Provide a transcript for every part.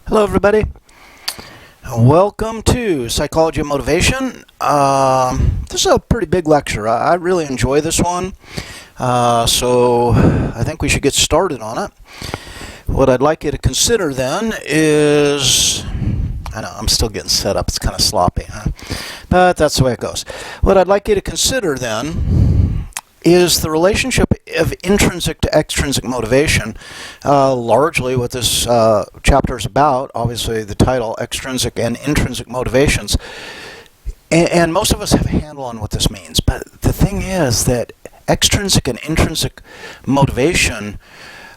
Hello everybody. Welcome to Psychology of Motivation. This is a pretty big lecture. I really enjoy this one. So I think we should get started on it. What I'd like you to consider then is, I know I'm still getting set up, it's kind of sloppy, huh? But that's the way it goes. What I'd like you to consider then is the relationship of intrinsic to extrinsic motivation. Largely what this chapter is about, obviously the title, Extrinsic and Intrinsic Motivations. And most of us have a handle on what this means. But the thing is that extrinsic and intrinsic motivation,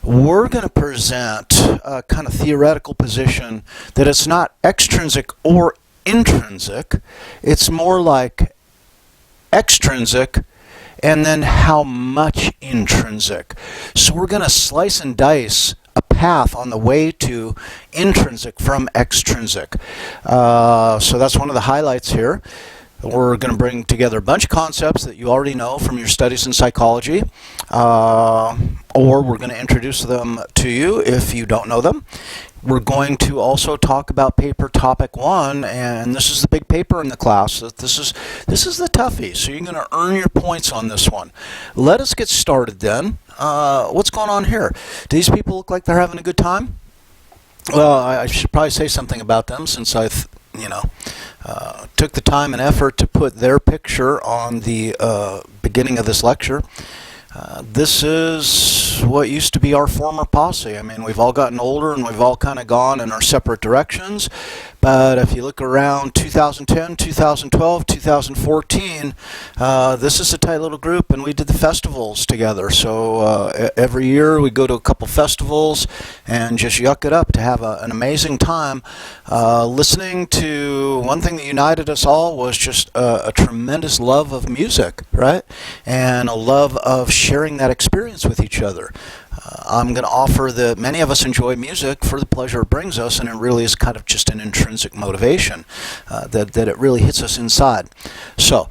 we're going to present a kind of theoretical position that it's not extrinsic or intrinsic. It's more like extrinsic and then how much intrinsic. So we're going to slice and dice a path on the way to intrinsic from extrinsic. So that's one of the highlights here. We're going to bring together a bunch of concepts that you already know from your studies in psychology, or we're going to introduce them to you if you don't know them. We're going to also talk about paper topic 1, and this is the big paper in the class. This is the toughie, so you're going to earn your points on this one. Let us get started then. What's going on here? Do these people look like they're having a good time? Well, I should probably say something about them since I took the time and effort to put their picture on the beginning of this lecture. This is what used to be our former posse. I mean, we've all gotten older and we've all kind of gone in our separate directions. But if you look around 2010, 2012, 2014, this is a tight little group, and we did the festivals together. So every year we go to a couple festivals and just yuck it up to have an amazing time. Listening to one thing that united us all was just a tremendous love of music, right? And a love of sharing that experience with each other. I'm going to offer that many of us enjoy music for the pleasure it brings us, and it really is kind of just an intrinsic motivation that it really hits us inside. So,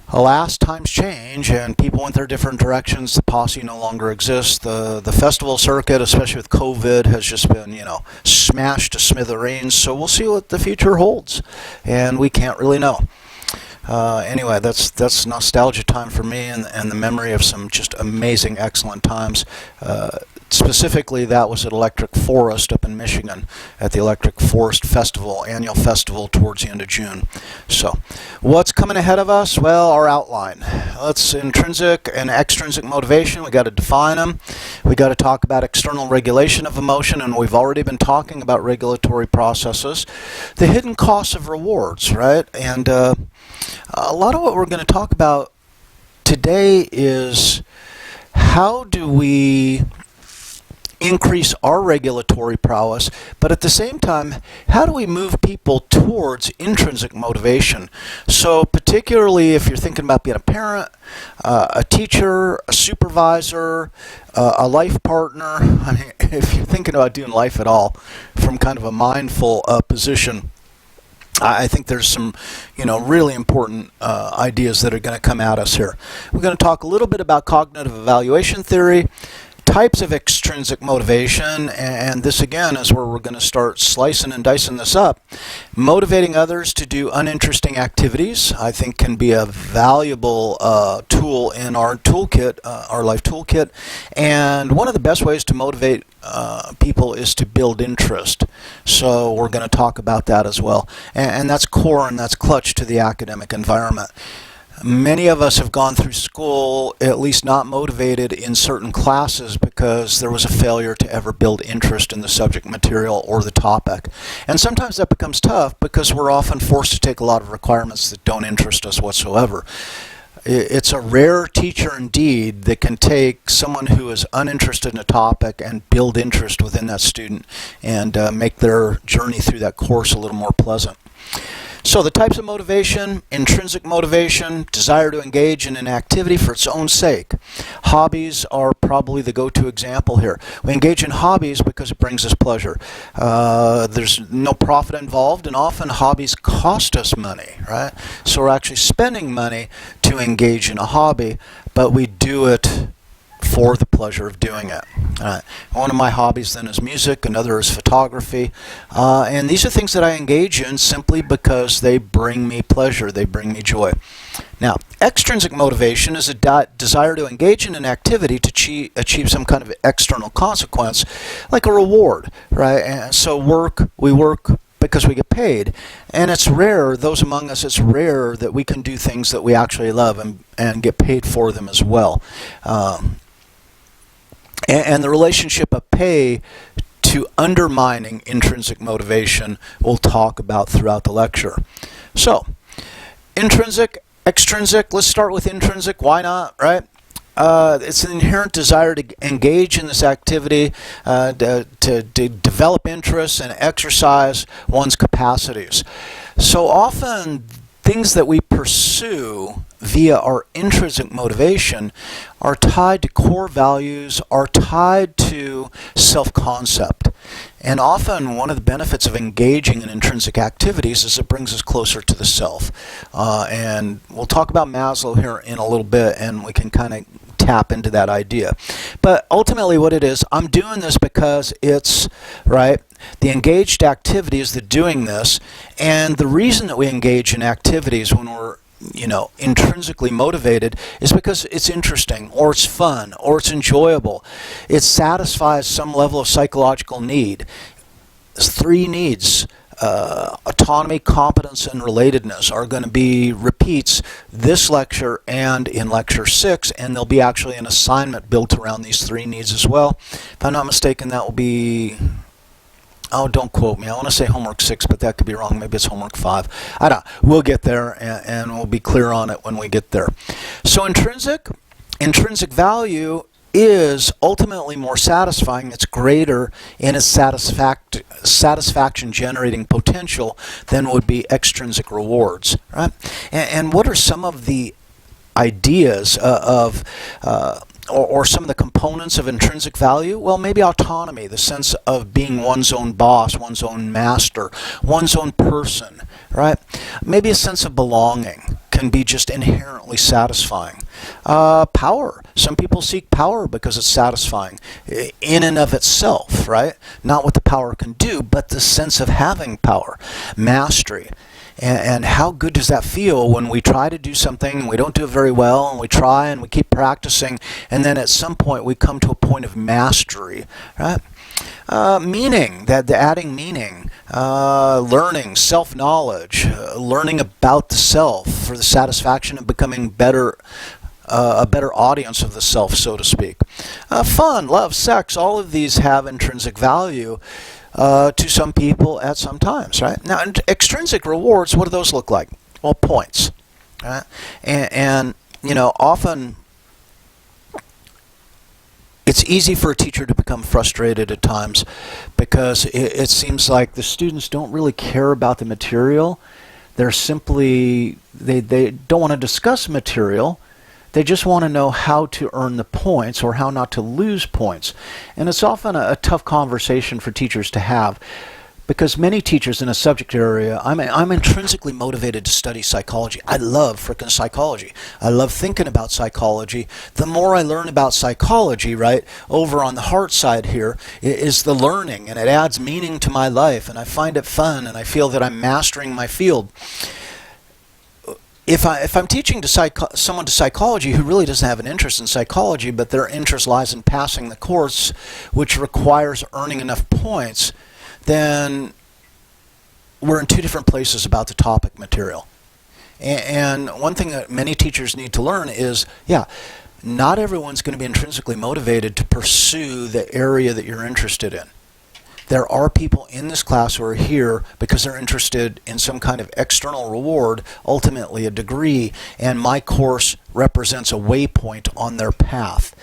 alas, times change, and people went their different directions. The posse no longer exists. The festival circuit, especially with COVID, has just been, smashed to smithereens. So we'll see what the future holds, and we can't really know. Anyway, that's nostalgia time for me, and the memory of some just amazing, excellent times. Specifically, that was at Electric Forest up in Michigan at the Electric Forest Festival, annual festival towards the end of June. So, what's coming ahead of us? Well, our outline. Let's intrinsic and extrinsic motivation. We got to define them. We got to talk about external regulation of emotion, and we've already been talking about regulatory processes. The hidden costs of rewards, right? And a lot of what we're going to talk about today is how do we increase our regulatory prowess, but at the same time, how do we move people towards intrinsic motivation? So particularly if you're thinking about being a parent, a teacher, a supervisor, a life partner, I mean, if you're thinking about doing life at all from kind of a mindful position, I think there's some, really important ideas that are going to come at us here. We're going to talk a little bit about cognitive evaluation theory, types of extrinsic motivation, and this again is where we're going to start slicing and dicing this up. Motivating others to do uninteresting activities, I think, can be a valuable tool in our toolkit, our life toolkit. And one of the best ways to motivate people is to build interest. So we're going to talk about that as well. And that's core and that's clutch to the academic environment. Many of us have gone through school at least not motivated in certain classes because there was a failure to ever build interest in the subject material or the topic. And sometimes that becomes tough because we're often forced to take a lot of requirements that don't interest us whatsoever. It's a rare teacher indeed that can take someone who is uninterested in a topic and build interest within that student and make their journey through that course a little more pleasant. So the types of motivation: intrinsic motivation, desire to engage in an activity for its own sake. Hobbies are probably the go-to example here. We engage in hobbies because it brings us pleasure. There's no profit involved, and often hobbies cost us money, right? So we're actually spending money to engage in a hobby, but we do it for the pleasure of doing it. One of my hobbies then is music, another is photography, and these are things that I engage in simply because they bring me pleasure, they bring me joy. Now, extrinsic motivation is a desire to engage in an activity to achieve some kind of external consequence, like a reward, right? And so we work because we get paid, and it's rare, those among us, it's rare that we can do things that we actually love and get paid for them as well. And the relationship of pay to undermining intrinsic motivation we'll talk about throughout the lecture. So, intrinsic, extrinsic, let's start with intrinsic, why not, right? It's an inherent desire to engage in this activity, to develop interests and exercise one's capacities. So often, things that we pursue via our intrinsic motivation are tied to core values, are tied to self-concept. And often one of the benefits of engaging in intrinsic activities is it brings us closer to the self. And we'll talk about Maslow here in a little bit, and we can kind of tap into that idea. But ultimately what it is, I'm doing this because it's, right, the engaged activity is the doing this, and the reason that we engage in activities when we're intrinsically motivated is because it's interesting, or it's fun, or it's enjoyable. It satisfies some level of psychological need. There's three needs. Autonomy, competence, and relatedness are going to be repeats this lecture and in lecture 6, and there'll be actually an assignment built around these three needs as well. If I'm not mistaken, that will be, oh, don't quote me. I want to say homework 6, but that could be wrong. Maybe it's homework 5. I don't know. We'll get there, and we'll be clear on it when we get there. So intrinsic value is ultimately more satisfying. It's greater in its satisfaction generating potential than would be extrinsic rewards, right? And what are some of the ideas or some of the components of intrinsic value? Well, maybe autonomy, the sense of being one's own boss, one's own master, one's own person, right? Maybe a sense of belonging can be just inherently satisfying. Power. Some people seek power because it's satisfying in and of itself, right? Not what the power can do, but the sense of having power. Mastery. And how good does that feel when we try to do something and we don't do it very well, and we try and we keep practicing, and then at some point we come to a point of mastery, right? Meaning, adding meaning, learning, self-knowledge, learning about the self for the satisfaction of becoming a better audience of the self, so to speak. Fun, love, sex, all of these have intrinsic value to some people at some times, right? Now, extrinsic rewards, what do those look like? Well, points, right? And often it's easy for a teacher to become frustrated at times because it seems like the students don't really care about the material. They're simply, they don't want to discuss material. They just want to know how to earn the points or how not to lose points. And it's often a tough conversation for teachers to have, because many teachers in a subject area, I'm intrinsically motivated to study psychology. I love frickin' psychology. I love thinking about psychology. The more I learn about psychology, right, over on the heart side here, is the learning, and it adds meaning to my life, and I find it fun, and I feel that I'm mastering my field. If I'm teaching someone to psychology who really doesn't have an interest in psychology, but their interest lies in passing the course, which requires earning enough points, then we're in two different places about the topic material. And one thing that many teachers need to learn is, not everyone's going to be intrinsically motivated to pursue the area that you're interested in. There are people in this class who are here because they're interested in some kind of external reward, ultimately a degree, and my course represents a waypoint on their path.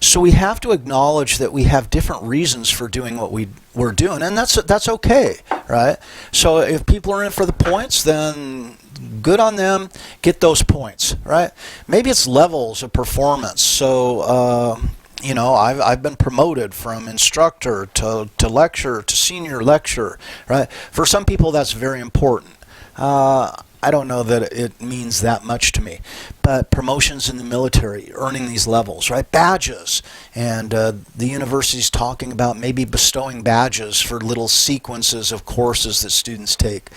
So we have to acknowledge that we have different reasons for doing what we're doing, and that's okay, right? So if people are in it for the points, then good on them, get those points, right? Maybe it's levels of performance. So I've been promoted from instructor to lecturer to senior lecturer, right? For some people, that's very important. I I don't know that it means that much to me. But promotions in the military, earning these levels, right? Badges. And the university's talking about maybe bestowing badges for little sequences of courses that students take,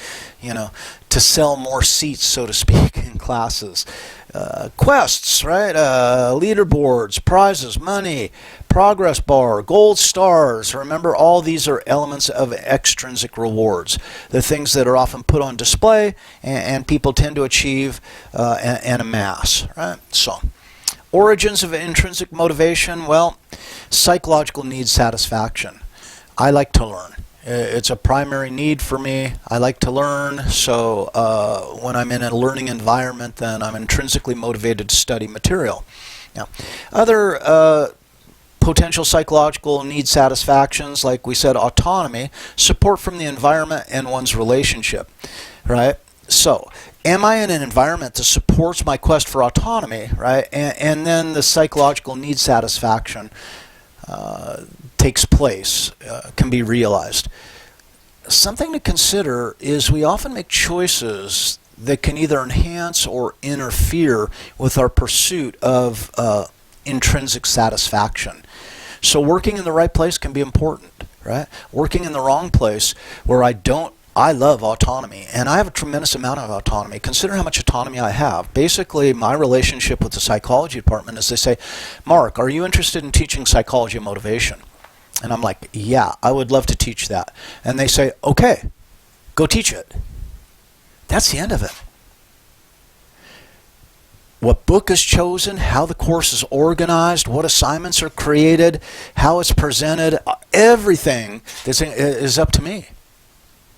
to sell more seats, so to speak, in classes. Quests, right? Leaderboards, prizes, money, progress bar, gold stars. Remember, all these are elements of extrinsic rewards, the things that are often put on display and people tend to achieve and amass, right? So, origins of intrinsic motivation. Well, psychological need satisfaction. I like to learn. It's a primary need for me. I like to learn, so when I'm in a learning environment, then I'm intrinsically motivated to study material. Now, other potential psychological need satisfactions, like we said, autonomy, support from the environment and one's relationship, right? So, am I in an environment that supports my quest for autonomy, right? And then the psychological need satisfaction takes place, can be realized. Something to consider is we often make choices that can either enhance or interfere with our pursuit of intrinsic satisfaction. So working in the right place can be important, right? Working in the wrong place where I love autonomy, and I have a tremendous amount of autonomy. Consider how much autonomy I have. Basically, my relationship with the psychology department is they say, Mark, are you interested in teaching psychology and motivation? And I'm like, yeah, I would love to teach that. And they say, okay, go teach it. That's the end of it. What book is chosen, how the course is organized, what assignments are created, how it's presented, everything is up to me.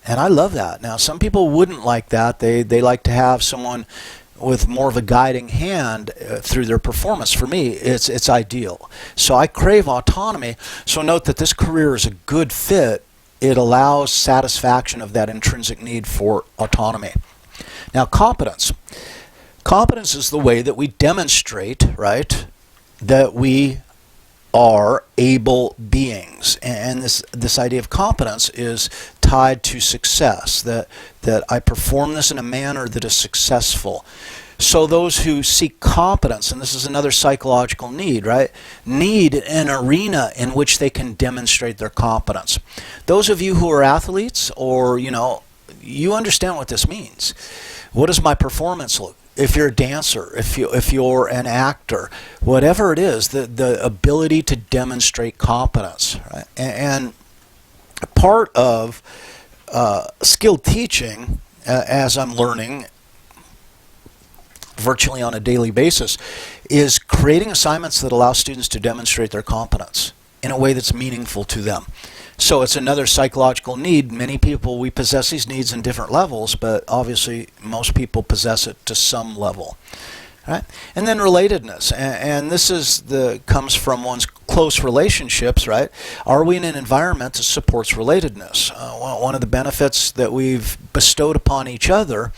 And I love that. Now, some people wouldn't like that. They like to have someone with more of a guiding hand through their performance. For me, it's ideal. So I crave autonomy. So note that this career is a good fit. It allows satisfaction of that intrinsic need for autonomy. Now, competence. Competence is the way that we demonstrate, right, that we are able beings. And this idea of competence is tied to success, that I perform this in a manner that is successful. So those who seek competence, and this is another psychological need, right, need an arena in which they can demonstrate their competence. Those of you who are athletes, or, you understand what this means. What does my performance look? If you're a dancer, if you're an actor, whatever it is, the ability to demonstrate competence, right? And part of skilled teaching, as I'm learning virtually on a daily basis, is creating assignments that allow students to demonstrate their competence in a way that's meaningful to them. So it's another psychological need. Many people, we possess these needs in different levels, but obviously most people possess it to some level. Right? And then relatedness, and this comes from one's close relationships, right? Are we in an environment that supports relatedness? One of the benefits that we've bestowed upon each other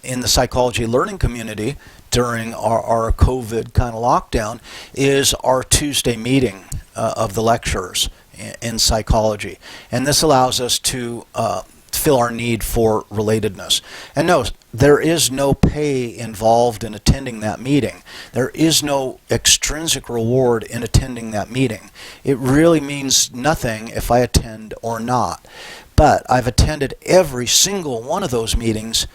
in the psychology learning community during our COVID kind of lockdown is our Tuesday meeting of the lecturers in psychology. And this allows us to fill our need for relatedness. And no, there is no pay involved in attending that meeting. There is no extrinsic reward in attending that meeting. It really means nothing if I attend or not. But I've attended every single one of those meetings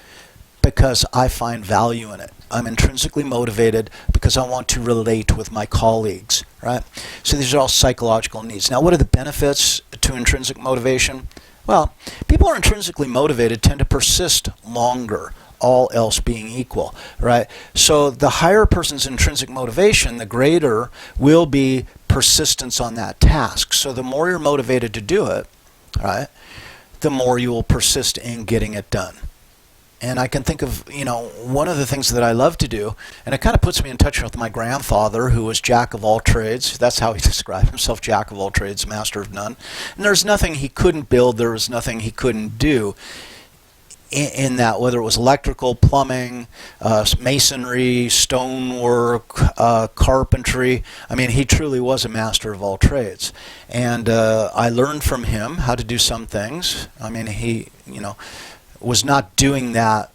because I find value in it. I'm intrinsically motivated because I want to relate with my colleagues, right? So these are all psychological needs. Now, what are the benefits to intrinsic motivation? Well, people who are intrinsically motivated tend to persist longer, all else being equal, right? So the higher a person's intrinsic motivation, the greater will be persistence on that task. So the more you're motivated to do it, right, the more you will persist in getting it done. And I can think of, one of the things that I love to do, and it kind of puts me in touch with my grandfather, who was jack of all trades. That's how he described himself, jack of all trades, master of none. And there's nothing he couldn't build, there was nothing he couldn't do in that, whether it was electrical, plumbing, masonry, stonework, carpentry. I mean, he truly was a master of all trades. And I learned from him how to do some things. I mean, he, was not doing that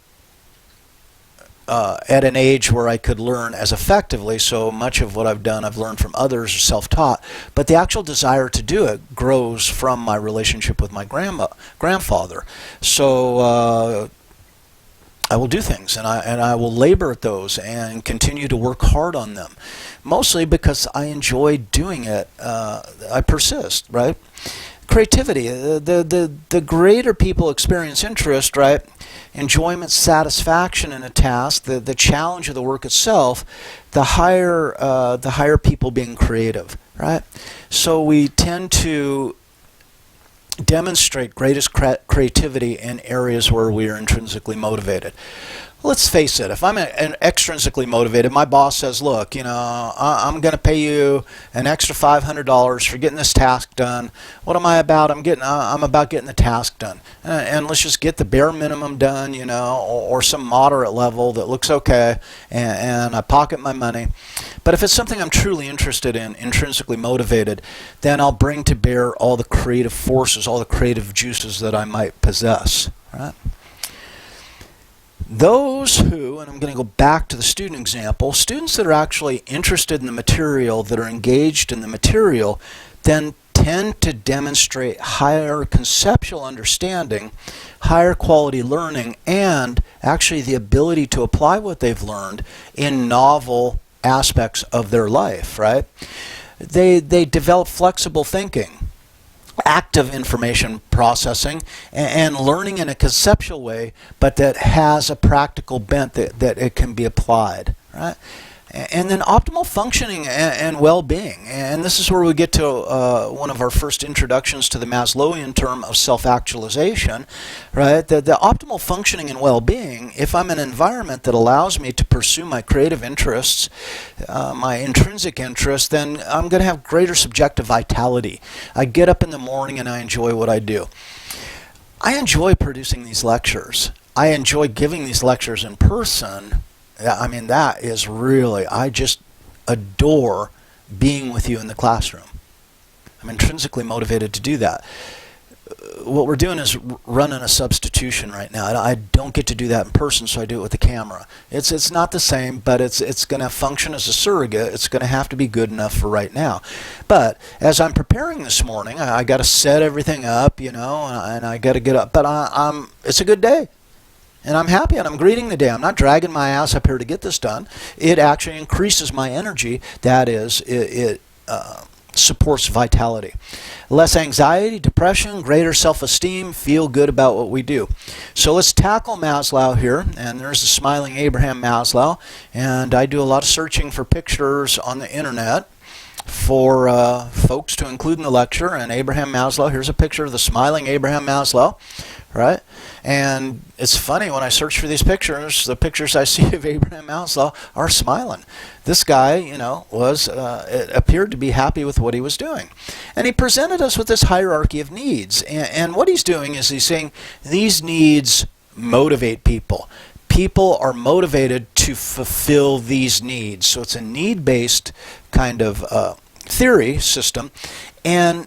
at an age where I could learn as effectively. So much of what I've done, I've learned from others or self-taught. But the actual desire to do it grows from my relationship with my grandfather. So I will do things, and I will labor at those and continue to work hard on them, mostly because I enjoy doing it. I persist, right? Creativity. The greater people experience interest, right? Enjoyment, satisfaction in a task, the challenge of the work itself, the higher people being creative, right? So we tend to demonstrate greatest creativity in areas where we are intrinsically motivated. Let's face it, if I'm extrinsically motivated, my boss says, look, I'm going to pay you an extra $500 for getting this task done. What am I about? I'm about getting the task done. And let's just get the bare minimum done, or some moderate level that looks okay, and I pocket my money. But if it's something I'm truly interested in, intrinsically motivated, then I'll bring to bear all the creative forces, all the creative juices that I might possess, right? Those who, and I'm going to go back to the student example, students that are actually interested in the material, that are engaged in the material, then tend to demonstrate higher conceptual understanding, higher quality learning, and actually the ability to apply what they've learned in novel aspects of their life, right? They develop flexible thinking, active information processing, and learning in a conceptual way, but that has a practical bent that it can be applied, right? And then optimal functioning and well-being. And this is where we get to one of our first introductions to the Maslowian term of self-actualization, right? The optimal functioning and well-being, if I'm in an environment that allows me to pursue my creative interests, my intrinsic interests, then I'm going to have greater subjective vitality. I get up in the morning and I enjoy what I do. I enjoy producing these lectures. I enjoy giving these lectures in person. I mean, that is really, I just adore being with you in the classroom. I'm intrinsically motivated to do that. What we're doing is running a substitution right now. I don't get to do that in person, so I do it with the camera. It's not the same, but it's going to function as a surrogate. It's going to have to be good enough for right now. But as I'm preparing this morning, I got to set everything up, and I got to get up. But it's a good day. And I'm happy, and I'm greeting the day. I'm not dragging my ass up here to get this done. It actually increases my energy. That is, it supports vitality. Less anxiety, depression, greater self-esteem, feel good about what we do. So let's tackle Maslow here. And there's the smiling Abraham Maslow. And I do a lot of searching for pictures on the internet for folks to include in the lecture. And Abraham Maslow, here's a picture of the smiling Abraham Maslow, right? And it's funny, when I search for these pictures, the pictures I see of Abraham Maslow are smiling. This guy, it appeared to be happy with what he was doing. And he presented us with this hierarchy of needs. And what he's doing is he's saying these needs motivate people. People are motivated to fulfill these needs. So it's a need-based kind of theory system. And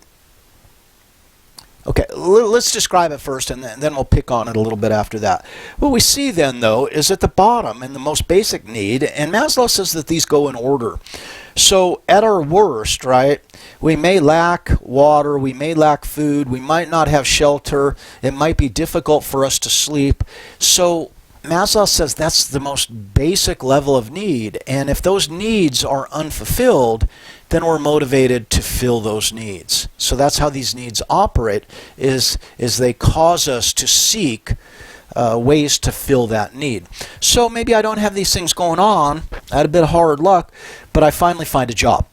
okay, let's describe it first, and then we'll pick on it a little bit after that. What we see then, though, is at the bottom, in the most basic need, and Maslow says that these go in order. So at our worst, right, we may lack water, we may lack food, we might not have shelter, it might be difficult for us to sleep. So Maslow says that's the most basic level of need, and if those needs are unfulfilled, then we're motivated to fill those needs. So that's how these needs operate, is they cause us to seek ways to fill that need. So maybe I don't have these things going on, I had a bit of hard luck, but I finally find a job.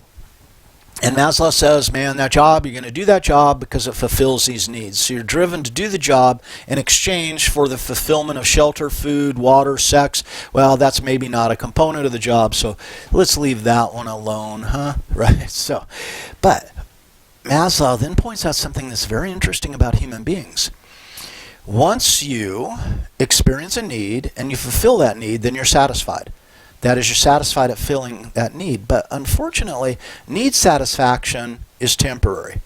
And Maslow says, man, that job, you're going to do that job because it fulfills these needs. So you're driven to do the job in exchange for the fulfillment of shelter, food, water, sex. Well, that's maybe not a component of the job, so let's leave that one alone, huh? Right? So, but Maslow then points out something that's very interesting about human beings. Once you experience a need and you fulfill that need, then you're satisfied. That is, you're satisfied at filling that need. But unfortunately, need satisfaction is temporary.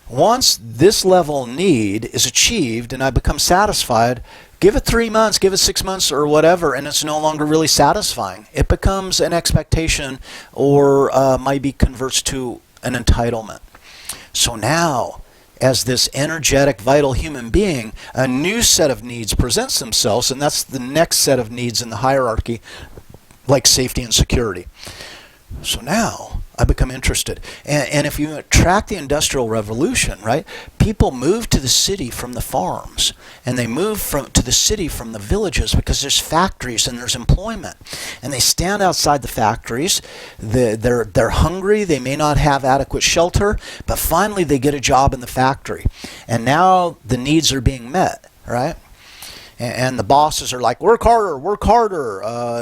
Once this level of need is achieved and I become satisfied, Give it 3 months, give it 6 months or whatever, and it's no longer really satisfying. It becomes an expectation or maybe converts to an entitlement. So now, as this energetic, vital human being, a new set of needs presents themselves, and that's the next set of needs in the hierarchy, like safety and security. So now I become interested. And if you track the Industrial Revolution, right, people moved to the city from the farms, and they moved to the city from the villages because there's factories and there's employment. And they stand outside the factories. They're hungry. They may not have adequate shelter, but finally they get a job in the factory. And now the needs are being met, right? And the bosses are like, work harder, work harder.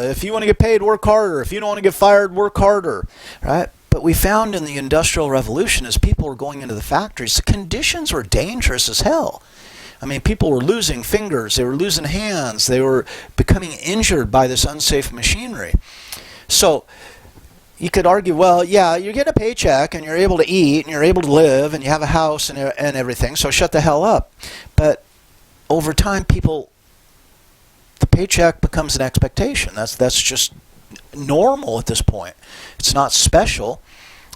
If you want to get paid, work harder. If you don't want to get fired, work harder, right? But we found in the Industrial Revolution, as people were going into the factories, the conditions were dangerous as hell. I mean, people were losing fingers, they were losing hands, they were becoming injured by this unsafe machinery. So you could argue, well, yeah, you get a paycheck and you're able to eat and you're able to live and you have a house and everything, so shut the hell up. But over time, the paycheck becomes an expectation. That's just normal at this point. It's not special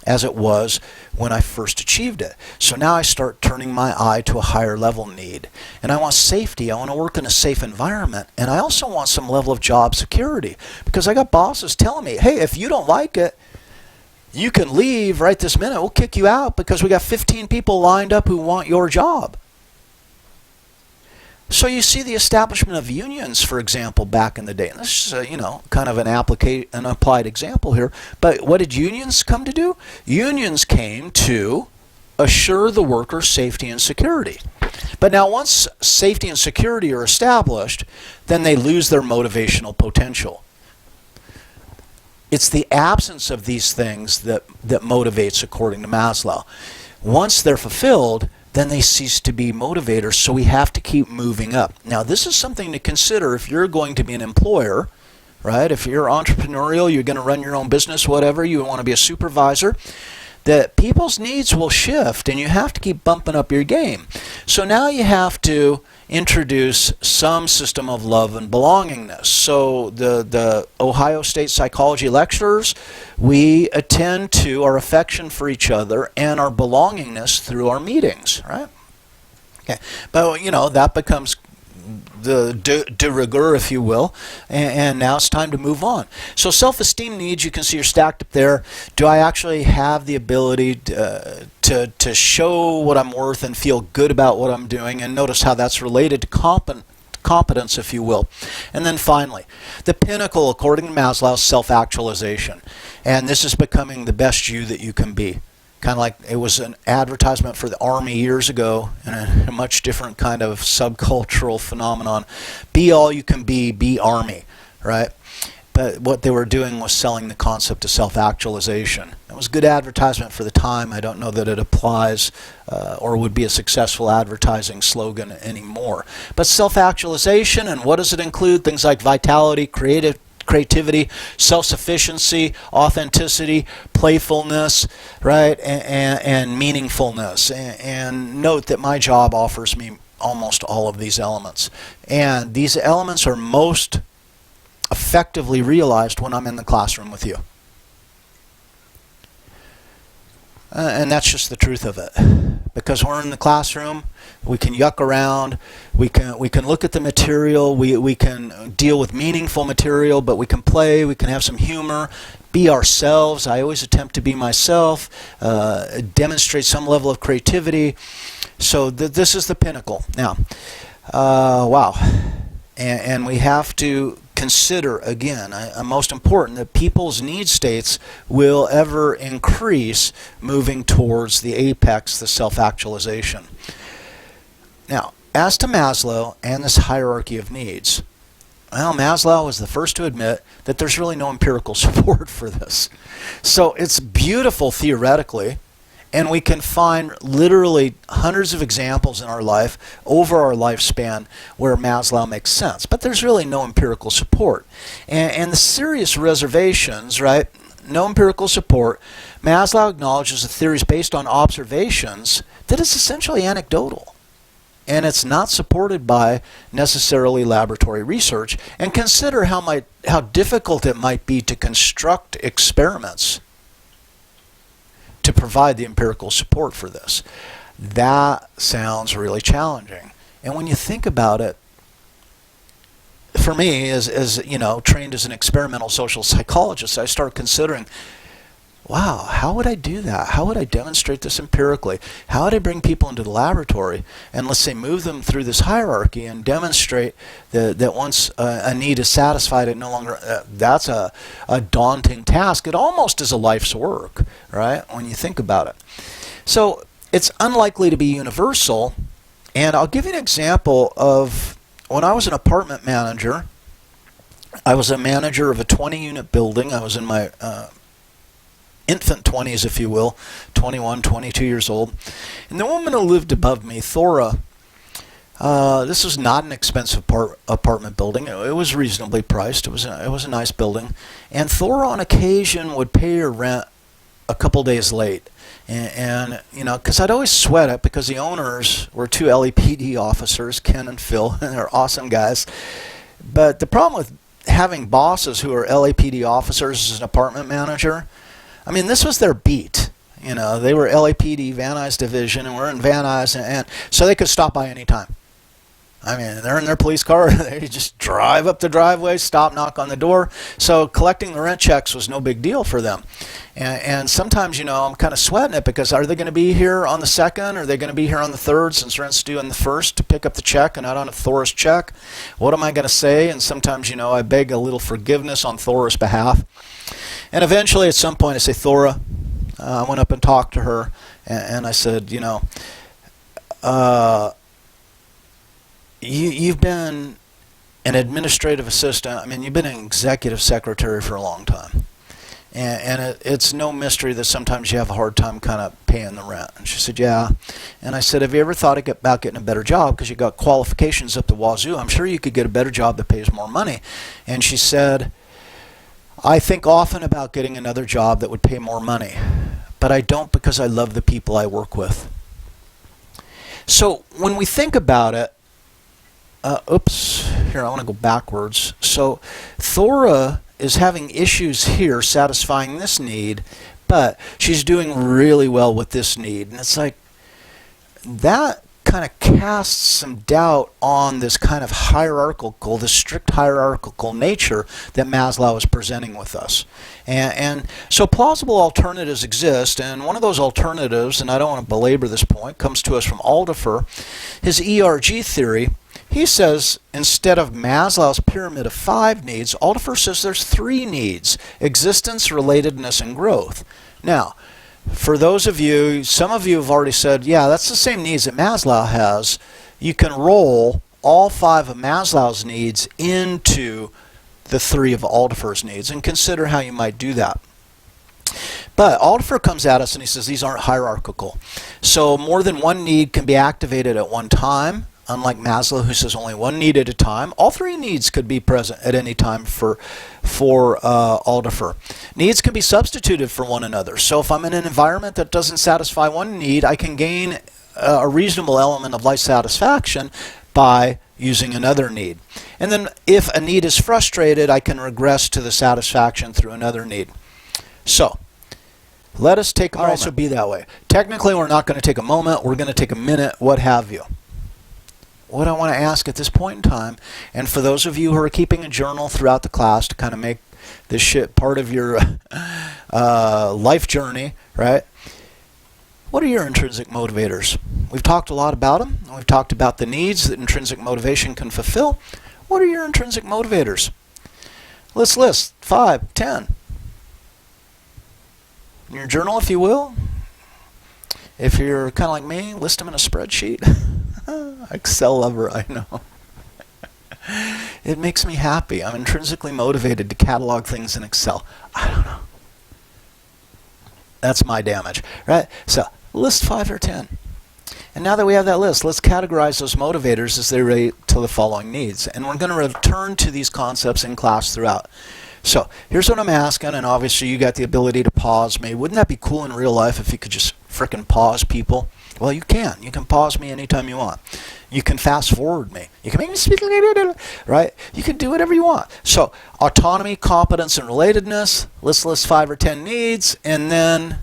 as it was when I first achieved it. So now I start turning my eye to a higher level need. And I want safety. I want to work in a safe environment. And I also want some level of job security. Because I got bosses telling me, hey, if you don't like it, you can leave right this minute. We'll kick you out because we got 15 people lined up who want your job. So you see the establishment of unions, for example, back in the day. And this is, kind of an applied example here. But what did unions come to do? Unions came to assure the workers' safety and security. But now once safety and security are established, then they lose their motivational potential. It's the absence of these things that motivates, according to Maslow. Once they're fulfilled, then they cease to be motivators, so we have to keep moving up. Now, this is something to consider if you're going to be an employer, right? If you're entrepreneurial, you're going to run your own business, whatever, you want to be a supervisor, that people's needs will shift, and you have to keep bumping up your game. So now you have to introduce some system of love and belongingness. So the Ohio State psychology lecturers, we attend to our affection for each other and our belongingness through our meetings, right? Okay, but that becomes the de rigueur, if you will, and now it's time to move on. So self-esteem needs, you can see are stacked up there. Do I actually have the ability to show what I'm worth and feel good about what I'm doing? And notice how that's related to competence, if you will. And then finally, the pinnacle, according to Maslow, self-actualization. And this is becoming the best you that you can be. Kind of like it was an advertisement for the Army years ago in a much different kind of subcultural phenomenon. Be all you can be Army, right? But what they were doing was selling the concept of self-actualization. It was good advertisement for the time. I don't know that it applies or would be a successful advertising slogan anymore. But self-actualization, and what does it include? Things like vitality, creativity, self-sufficiency, authenticity, playfulness, right, and meaningfulness. And note that my job offers me almost all of these elements. And these elements are most effectively realized when I'm in the classroom with you. And that's just the truth of it. Because we're in the classroom, we can yuck around, we can look at the material, we can deal with meaningful material, but we can play, we can have some humor, be ourselves. I always attempt to be myself, demonstrate some level of creativity. So this is the pinnacle. Now, wow. And we have to consider, again, most important, that people's need states will ever increase moving towards the apex, the self-actualization. Now, as to Maslow and this hierarchy of needs, well, Maslow was the first to admit that there's really no empirical support for this. So it's beautiful theoretically, and we can find literally hundreds of examples in our life over our lifespan where Maslow makes sense. But there's really no empirical support. And the serious reservations, right? No empirical support. Maslow acknowledges the theory is based on observations that is essentially anecdotal. and it's not supported by necessarily laboratory research. And consider how difficult it might be to construct experiments to provide the empirical support for this. That sounds really challenging. And when you think about it, for me, as you know, trained as an experimental social psychologist, I start considering, wow, how would I do that? How would I demonstrate this empirically? How would I bring people into the laboratory and, let's say, move them through this hierarchy and demonstrate that once a need is satisfied, it no longer, that's a daunting task. It almost is a life's work, right, when you think about it. So it's unlikely to be universal, and I'll give you an example of when I was an apartment manager. I was a manager of a 20-unit building. I was in my infant 20s, if you will, 21, 22 years old. And the woman who lived above me, Thora, this was not an expensive apartment building. It was reasonably priced. It was a nice building. And Thora, on occasion, would pay her rent a couple days late. And you know, because I'd always sweat it, because the owners were two LAPD officers, Ken and Phil, and they're awesome guys. But the problem with having bosses who are LAPD officers as an apartment manager, I mean, this was their beat. You know, they were LAPD, Van Nuys Division, and we're in Van Nuys, and so they could stop by any time. I mean, they're in their police car. They just drive up the driveway, stop, knock on the door. So collecting the rent checks was no big deal for them. And sometimes, you know, I'm kind of sweating it, because are they going to be here on the 2nd? Are they going to be here on the 3rd, since rent's due on the 1st, to pick up the check and not on a Thora's check? What am I going to say? And sometimes, you know, I beg a little forgiveness on Thora's behalf. And eventually, at some point, I say, Thora, I went up and talked to her, and I said, you know, you've been an administrative assistant. I mean, you've been an executive secretary for a long time. And it's no mystery that sometimes you have a hard time kind of paying the rent. And she said, yeah. And I said, have you ever thought about getting a better job? Because you got qualifications up the wazoo. I'm sure you could get a better job that pays more money. And she said, I think often about getting another job that would pay more money, but I don't, because I love the people I work with. So when we think about it, here, I want to go backwards. So Thora is having issues here satisfying this need, but she's doing really well with this need. And it's like, that kind of casts some doubt on this kind of hierarchical, this strict hierarchical nature that Maslow is presenting with us. And so plausible alternatives exist, and one of those alternatives, and I don't want to belabor this point, comes to us from Aldofer. His ERG theory, he says, instead of Maslow's pyramid of 5 needs, Aldofer says there's 3 needs: existence, relatedness, and growth. Now, for those of you, some of you have already said, yeah, that's the same needs that Maslow has. You can roll all 5 of Maslow's needs into the 3 of Aldofer's needs, and consider how you might do that. But Aldofer comes at us and he says these aren't hierarchical. So more than one need can be activated at one time, unlike Maslow, who says only one need at a time. All 3 needs could be present at any time for Aldofer. Needs can be substituted for one another. So if I'm in an environment that doesn't satisfy one need, I can gain a reasonable element of life satisfaction by using another need. And then if a need is frustrated, I can regress to the satisfaction through another need. So let us take a moment. So be that way. Technically, we're not going to take a moment. We're going to take a minute, what have you. What I want to ask at this point in time, and for those of you who are keeping a journal throughout the class to kind of make this shit part of your life journey, right? What are your intrinsic motivators? We've talked a lot about them, and we've talked about the needs that intrinsic motivation can fulfill. What are your intrinsic motivators? Let's list 5, 10. In your journal, if you will. If you're kind of like me, list them in a spreadsheet. Excel lover, I know. It makes me happy. I'm intrinsically motivated to catalog things in Excel. I don't know. That's my damage, right? So list 5 or 10. And now that we have that list, let's categorize those motivators as they relate to the following needs. And we're going to return to these concepts in class throughout. So here's what I'm asking, and obviously you got the ability to pause me. Wouldn't that be cool in real life if you could just frickin' pause people Well, you can. You can pause me anytime you want. You can fast forward me. You can make me speak, right? You can do whatever you want. So, autonomy, competence, and relatedness. Let's list 5 or 10 needs, and then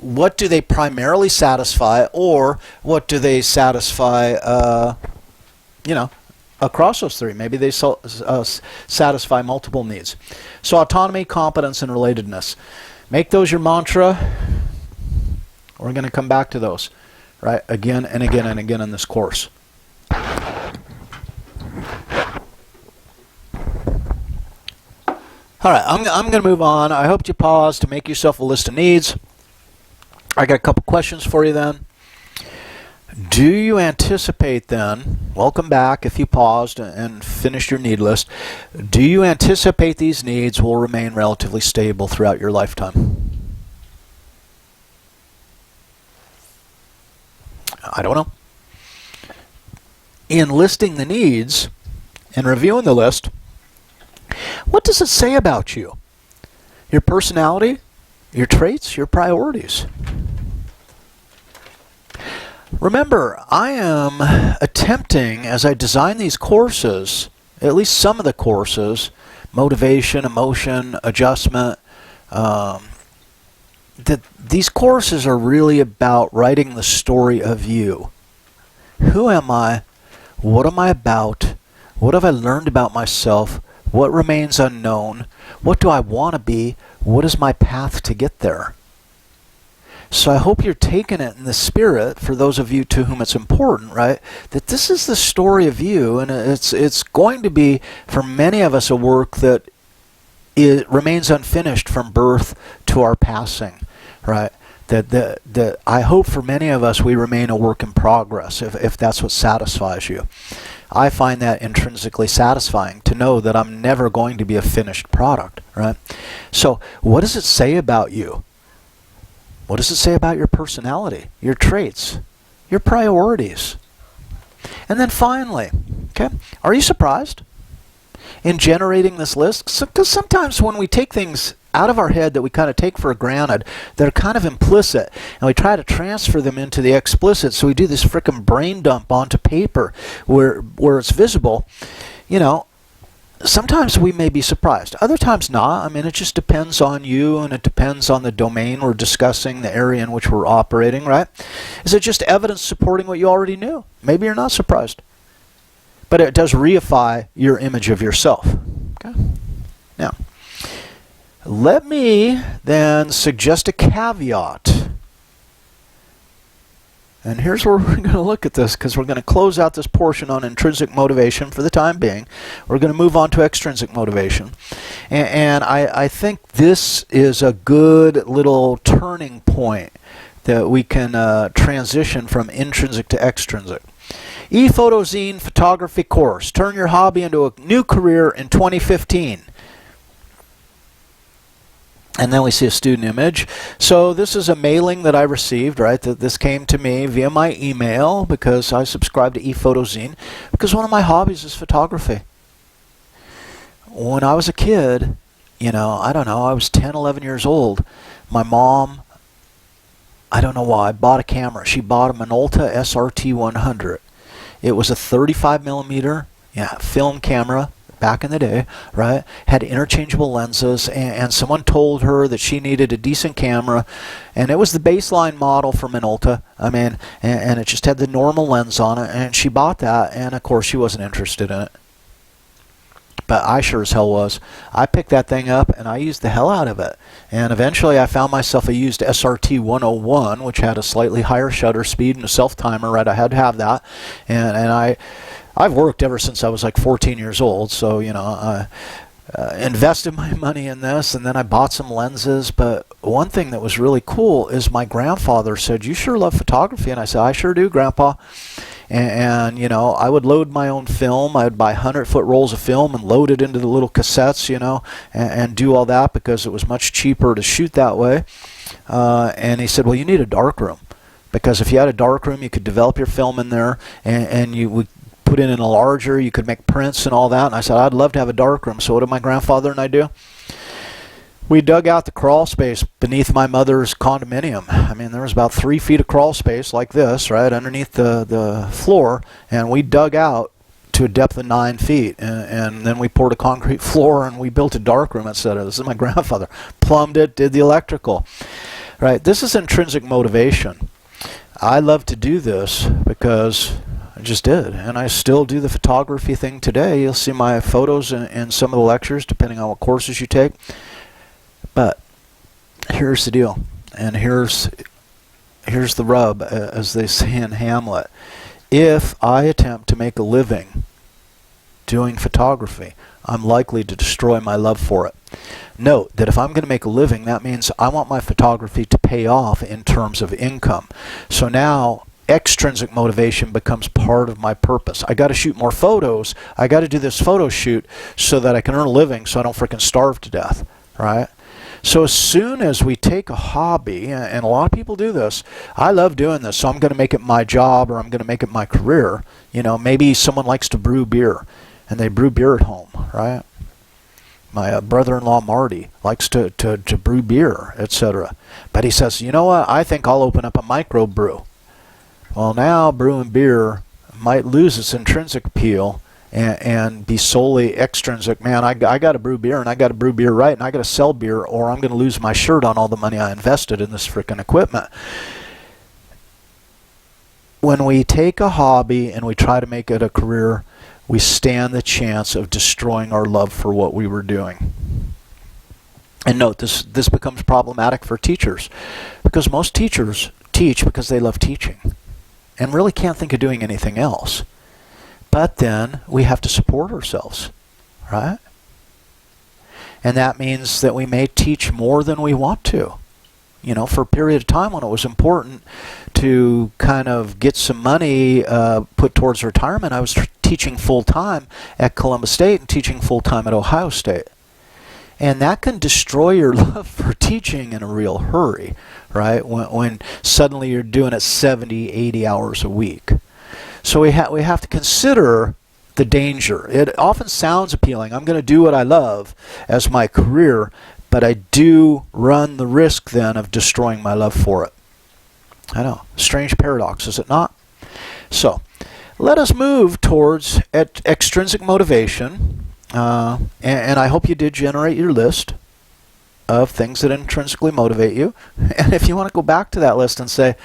what do they primarily satisfy, or what do they satisfy, across those 3? Maybe they satisfy multiple needs. So autonomy, competence, and relatedness. Make those your mantra. We're going to come back to those, right? Again and again and again in this course. All right, I'm going to move on. I hope you pause to make yourself a list of needs. I got a couple questions for you then. Do you anticipate then, welcome back if you paused and finished your need list, do you anticipate these needs will remain relatively stable throughout your lifetime? I don't know. In listing the needs and reviewing the list, what does it say about you? Your personality, your traits, your priorities? Remember, I am attempting, as I design these courses, at least some of the courses, motivation, emotion, adjustment, that these courses are really about writing the story of you. Who am I? What am I about? What have I learned about myself? What remains unknown? What do I want to be? What is my path to get there? So I hope you're taking it in the spirit, for those of you to whom it's important, right? That this is the story of you, and it's going to be, for many of us, a work that it remains unfinished from birth to our passing, right? That I hope for many of us we remain a work in progress, if that's what satisfies you. I find that intrinsically satisfying to know that I'm never going to be a finished product, right? So what does it say about you? What does it say about your personality, your traits, your priorities? And then finally, okay, are you surprised in generating this list? Because sometimes when we take things out of our head that we kind of take for granted, they're kind of implicit, and we try to transfer them into the explicit, so we do this frickin' brain dump onto paper where it's visible. You know, sometimes we may be surprised. Other times not. I mean, it just depends on you, and it depends on the domain we're discussing, the area in which we're operating, right? Is it just evidence supporting what you already knew? Maybe you're not surprised. But it does reify your image of yourself. Okay? Now, let me then suggest a caveat. And here's where we're going to look at this, because we're going to close out this portion on intrinsic motivation for the time being. We're going to move on to extrinsic motivation. And I think this is a good little turning point that we can transition from intrinsic to extrinsic. E-Photozine photography course. Turn your hobby into a new career in 2015. And then we see a student image. So this is a mailing that I received, right? That this came to me via my email because I subscribe to E-Photozine, because one of my hobbies is photography. When I was a kid, you know, I don't know, I was 10, 11 years old. My mom, I don't know why, bought a camera. She bought a Minolta SRT 100. It was a 35 millimeter film camera. Back in the day, right, had interchangeable lenses, and someone told her that she needed a decent camera, and it was the baseline model for Minolta. I mean, and it just had the normal lens on it, and she bought that, and of course she wasn't interested in it. But I sure as hell was. I picked that thing up, and I used the hell out of it. And eventually I found myself a used SRT 101, which had a slightly higher shutter speed and a self-timer, right? I had to have that. And I've worked ever since I was like 14 years old, so, you know, I invested my money in this, and then I bought some lenses. But one thing that was really cool is my grandfather said, "You sure love photography?" And I said, "I sure do, Grandpa." And you know, I would load my own film. I would buy 100-foot rolls of film and load it into the little cassettes, you know, and do all that because it was much cheaper to shoot that way. And he said, "Well, you need a dark room, because if you had a dark room, you could develop your film in there, and you would put it in a larger, you could make prints and all that." And I said, "I'd love to have a dark room." So what did my grandfather and I do? We dug out the crawl space beneath my mother's condominium. I mean, there was about 3 feet of crawl space like this, right, underneath the floor, and we dug out to a depth of 9 feet, and then we poured a concrete floor, and we built a darkroom, etc. This is my grandfather. Plumbed it, did the electrical. Right, this is intrinsic motivation. I love to do this because I just did, and I still do the photography thing today. You'll see my photos in some of the lectures, depending on what courses you take. But here's the deal, and here's the rub, as they say in Hamlet. If I attempt to make a living doing photography, I'm likely to destroy my love for it. Note that if I'm going to make a living, that means I want my photography to pay off in terms of income. So now extrinsic motivation becomes part of my purpose. I got to shoot more photos. I got to do this photo shoot so that I can earn a living so I don't freaking starve to death, right? So as soon as we take a hobby, and a lot of people do this, I love doing this, so I'm going to make it my job or I'm going to make it my career. You know, maybe someone likes to brew beer, and they brew beer at home, right? My brother-in-law Marty likes to brew beer, etc. But he says, you know what, I think I'll open up a microbrew. Well, now brewing beer might lose its intrinsic appeal and be solely extrinsic. Man, I got to brew beer, and I got to brew beer right, and I got to sell beer, or I'm going to lose my shirt on all the money I invested in this frickin' equipment. When we take a hobby and we try to make it a career, we stand the chance of destroying our love for what we were doing. And note, this becomes problematic for teachers, because most teachers teach because they love teaching and really can't think of doing anything else. But then we have to support ourselves, right? And that means that we may teach more than we want to. You know, for a period of time when it was important to kind of get some money put towards retirement, I was teaching full-time at Columbus State and teaching full-time at Ohio State. And that can destroy your love for teaching in a real hurry, right? When suddenly you're doing it 70, 80 hours a week. So we have to consider the danger. It often sounds appealing. I'm going to do what I love as my career, but I do run the risk then of destroying my love for it. I know, strange paradox, is it not? So, let us move towards extrinsic motivation, and I hope you did generate your list of things that intrinsically motivate you. And if you want to go back to that list and say,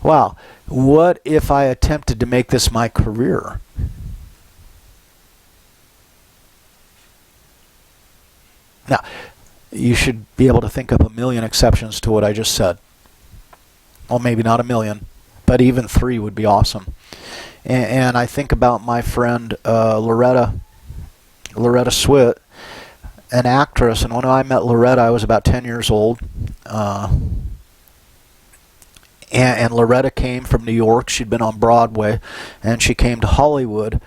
wow, what if I attempted to make this my career? Now, you should be able to think up a million exceptions to what I just said. Well, maybe not a million, but even 3 would be awesome. And I think about my friend Loretta Swit, an actress. And when I met Loretta, I was about 10 years old. And Loretta came from New York. She'd been on Broadway, and she came to Hollywood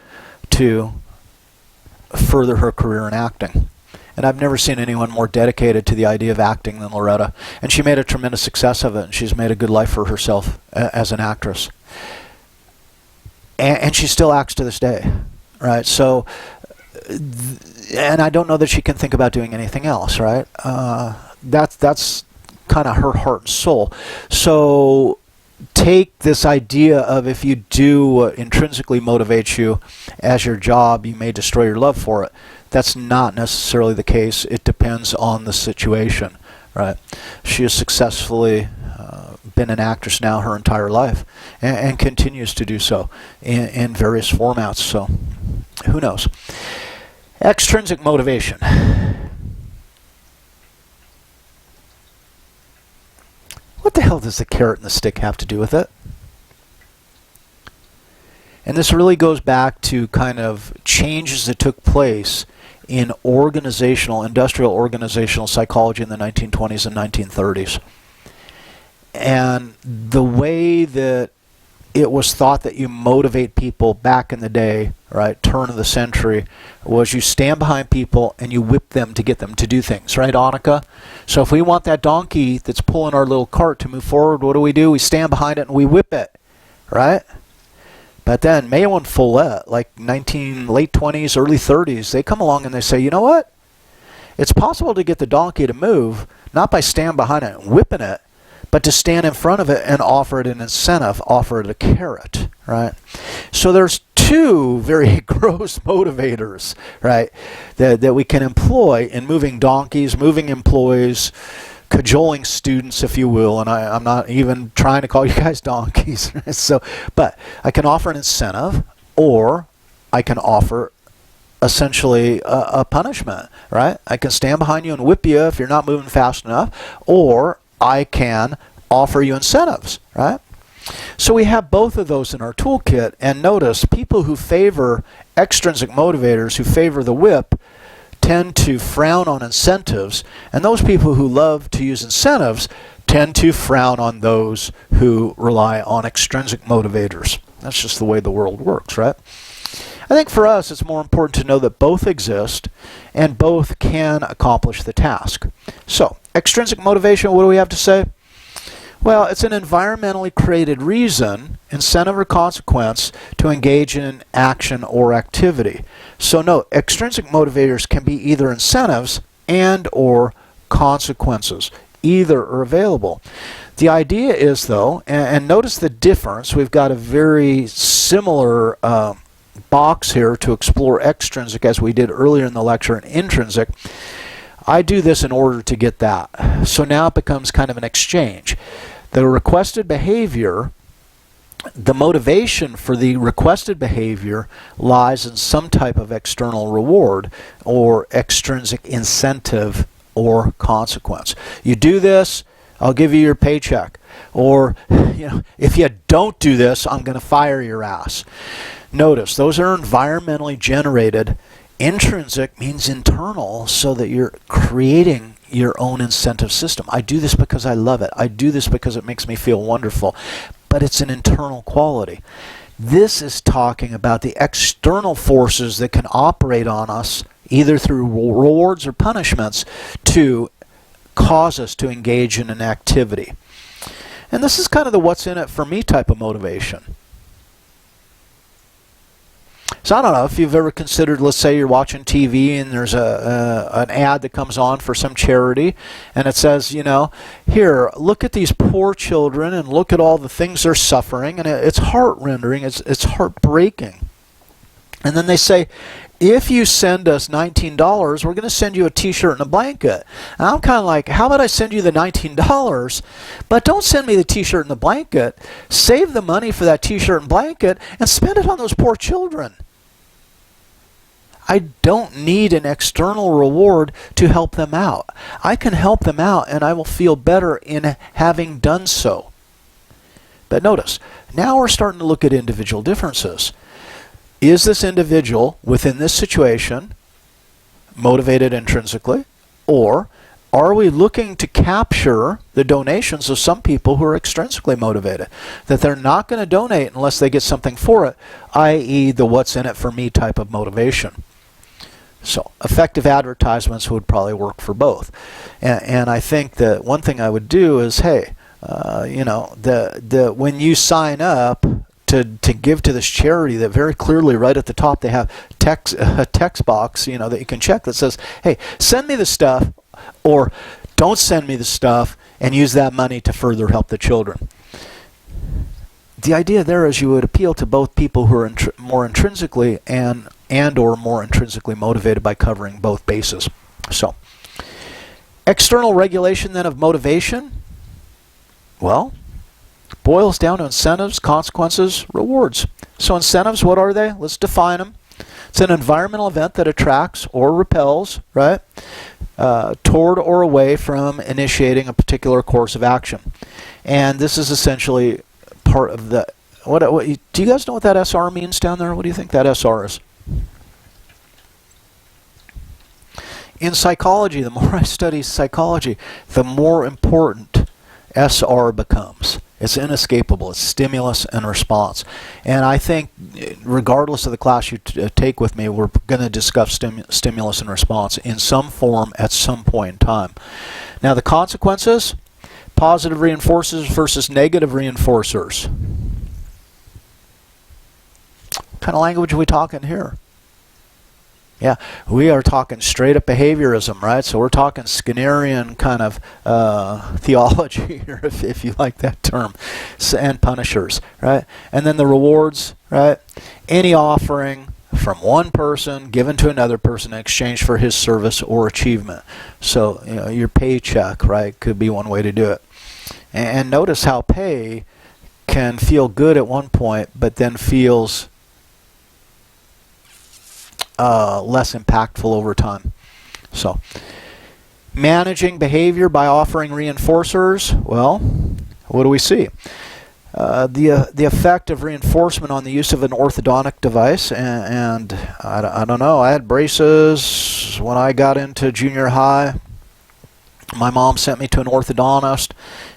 to further her career in acting. And I've never seen anyone more dedicated to the idea of acting than Loretta. And she made a tremendous success of it, and she's made a good life for herself as an actress. And she still acts to this day, right? So, and I don't know that she can think about doing anything else, right? That's kind of her heart and soul. So take this idea of if you do what intrinsically motivates you as your job, you may destroy your love for it. That's not necessarily the case. It depends on the situation, right? She has successfully been an actress now her entire life and continues to do so in various formats. So who knows? Extrinsic motivation. What the hell does the carrot and the stick have to do with it? And this really goes back to kind of changes that took place in industrial organizational psychology in the 1920s and 1930s. And the way that it was thought that you motivate people back in the day, right, turn of the century, was you stand behind people and you whip them to get them to do things, right, Annika? So if we want that donkey that's pulling our little cart to move forward, what do? We stand behind it and we whip it, right? But then Mayo and Follett, like late 20s, early 30s, they come along and they say, you know what? It's possible to get the donkey to move, not by standing behind it and whipping it, but to stand in front of it and offer it an incentive, offer it a carrot, right? So there's two very gross motivators, right, that we can employ in moving donkeys, moving employees, cajoling students, if you will, and I'm not even trying to call you guys donkeys. So, but I can offer an incentive, or I can offer essentially a punishment, right? I can stand behind you and whip you if you're not moving fast enough, or I can offer you incentives, right? So we have both of those in our toolkit, and notice people who favor extrinsic motivators, who favor the whip, tend to frown on incentives, and those people who love to use incentives tend to frown on those who rely on extrinsic motivators. That's just the way the world works, right? I think for us it's more important to know that both exist and both can accomplish the task. So, extrinsic motivation, what do we have to say? Well, it's an environmentally created reason, incentive or consequence, to engage in action or activity. So note, extrinsic motivators can be either incentives and or consequences. Either are available. The idea is, though, and notice the difference, we've got a very similar box here to explore extrinsic as we did earlier in the lecture in intrinsic. I do this in order to get that. So now it becomes kind of an exchange. The requested behavior, the motivation for the requested behavior lies in some type of external reward or extrinsic incentive or consequence. You do this, I'll give you your paycheck. Or, if you don't do this, I'm going to fire your ass. Notice, those are environmentally generated. Intrinsic means internal, so that you're creating your own incentive system. I do this because I love it. I do this because it makes me feel wonderful. But it's an internal quality. This is talking about the external forces that can operate on us, either through rewards or punishments, to cause us to engage in an activity. And this is kind of the what's in it for me type of motivation. So I don't know if you've ever considered, let's say you're watching TV and there's an ad that comes on for some charity, and it says, here, look at these poor children and look at all the things they're suffering, and it's heart-rending, it's heartbreaking. And then they say, if you send us $19, we're going to send you a t-shirt and a blanket. And I'm kind of like, how about I send you the $19, but don't send me the t-shirt and the blanket. Save the money for that t-shirt and blanket and spend it on those poor children. I don't need an external reward to help them out. I can help them out and I will feel better in having done so. But notice, now we're starting to look at individual differences. Is this individual within this situation motivated intrinsically, or are we looking to capture the donations of some people who are extrinsically motivated, that they're not going to donate unless they get something for it, i.e. the what's in it for me type of motivation? So effective advertisements would probably work for both. And I think that one thing I would do is, hey, when you sign up to give to this charity, that very clearly right at the top they have a text box, that you can check that says, hey, send me the stuff, or don't send me the stuff, and use that money to further help the children. The idea there is you would appeal to both people who are more intrinsically and or more intrinsically motivated by covering both bases. So, external regulation then of motivation, well, boils down to incentives, consequences, rewards. So incentives, what are they? Let's define them. It's an environmental event that attracts or repels, right, toward or away from initiating a particular course of action. And this is essentially part of the, do you guys know what that SR means down there? What do you think that SR is? In psychology, the more I study psychology, the more important SR becomes. It's inescapable. It's stimulus and response. And I think, regardless of the class you take with me, we're going to discuss stimulus and response in some form at some point in time. Now, the consequences, positive reinforcers versus negative reinforcers. What kind of language are we talking here? Yeah, we are talking straight up behaviorism, right? So we're talking Skinnerian kind of theology here, if you like that term, and punishers, right? And then the rewards, right? Any offering from one person given to another person in exchange for his service or achievement. So your paycheck, right, could be one way to do it. And notice how pay can feel good at one point, but then feels less impactful over time. So, managing behavior by offering reinforcers. Well, what do we see? The effect of reinforcement on the use of an orthodontic device, and I don't know. I had braces when I got into junior high. My mom sent me to an orthodontist,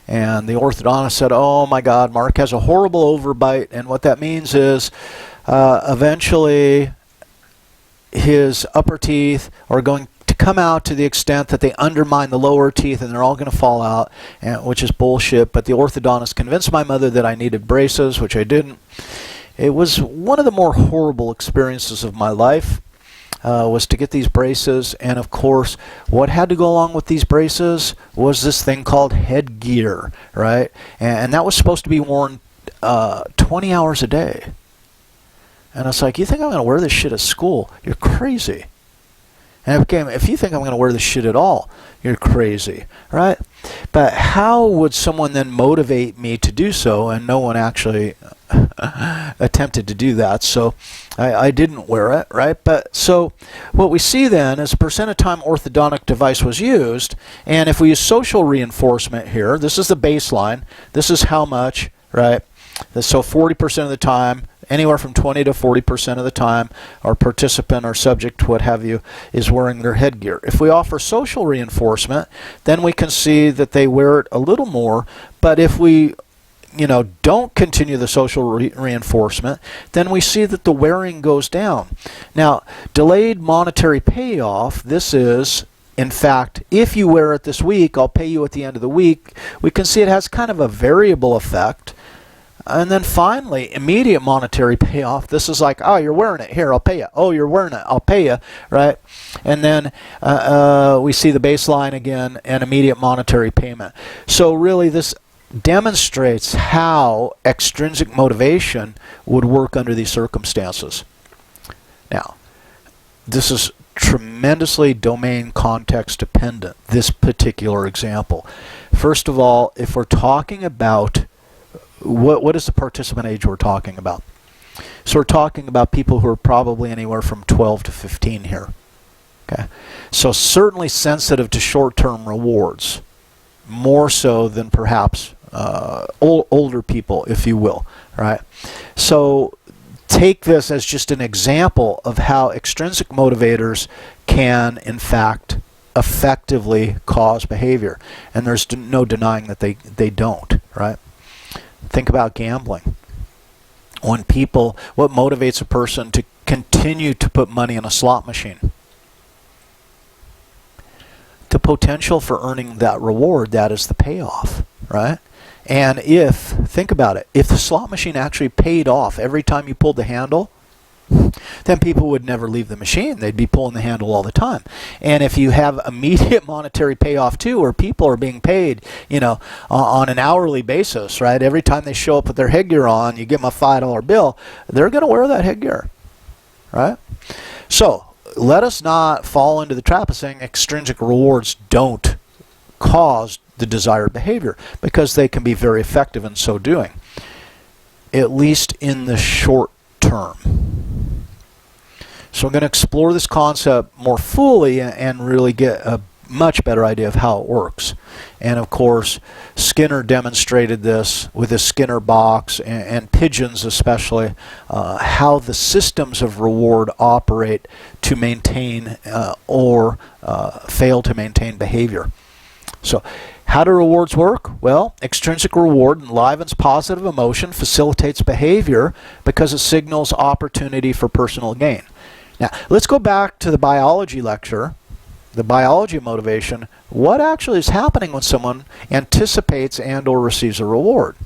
and the orthodontist said, "Oh my God, Mark has a horrible overbite," and what that means is eventually his upper teeth are going to come out to the extent that they undermine the lower teeth and they're all going to fall out, which is bullshit. But the orthodontist convinced my mother that I needed braces, which I didn't. It was one of the more horrible experiences of my life, was to get these braces. And of course, what had to go along with these braces was this thing called headgear, right? And that was supposed to be worn 20 hours a day. And it's like, you think I'm going to wear this shit at school? You're crazy. And it became, if you think I'm going to wear this shit at all, you're crazy, right? But how would someone then motivate me to do so? And no one actually attempted to do that, so I didn't wear it, right? But so what we see then is percent of time orthodontic device was used, and if we use social reinforcement here, this is the baseline. This is how much, right? So 40% of the time, anywhere from 20 to 40% of the time, our participant or subject, what have you, is wearing their headgear. If we offer social reinforcement, then we can see that they wear it a little more. But if we don't continue the social reinforcement, then we see that the wearing goes down. Now, delayed monetary payoff, this is, in fact, if you wear it this week, I'll pay you at the end of the week. We can see it has kind of a variable effect. And then finally, immediate monetary payoff. This is like, oh, you're wearing it. Here, I'll pay you. Oh, you're wearing it. I'll pay you, right? And then we see the baseline again and immediate monetary payment. So really, this demonstrates how extrinsic motivation would work under these circumstances. Now, this is tremendously domain context dependent, this particular example. First of all, if we're talking about what is the participant age we're talking about? So we're talking about people who are probably anywhere from 12 to 15 here. Okay, so certainly sensitive to short-term rewards, more so than perhaps older people, if you will, right? So take this as just an example of how extrinsic motivators can, in fact, effectively cause behavior, and there's no denying that they don't, right? Think about gambling. When people, what motivates a person to continue to put money in a slot machine? The potential for earning that reward, that is the payoff, right? And think about it, if the slot machine actually paid off every time you pulled the handle, then people would never leave the machine. They'd be pulling the handle all the time. And if you have immediate monetary payoff too, where people are being paid, on an hourly basis, right? Every time they show up with their headgear on, you give them a $5 bill, they're going to wear that headgear, right? So let us not fall into the trap of saying extrinsic rewards don't cause the desired behavior, because they can be very effective in so doing, at least in the short term. So I'm going to explore this concept more fully and really get a much better idea of how it works. And of course, Skinner demonstrated this with his Skinner box and pigeons especially, how the systems of reward operate to maintain or fail to maintain behavior. So how do rewards work? Well, extrinsic reward enlivens positive emotion, facilitates behavior because it signals opportunity for personal gain. Now, let's go back to the biology lecture, the biology of motivation. What actually is happening when someone anticipates and or receives a reward?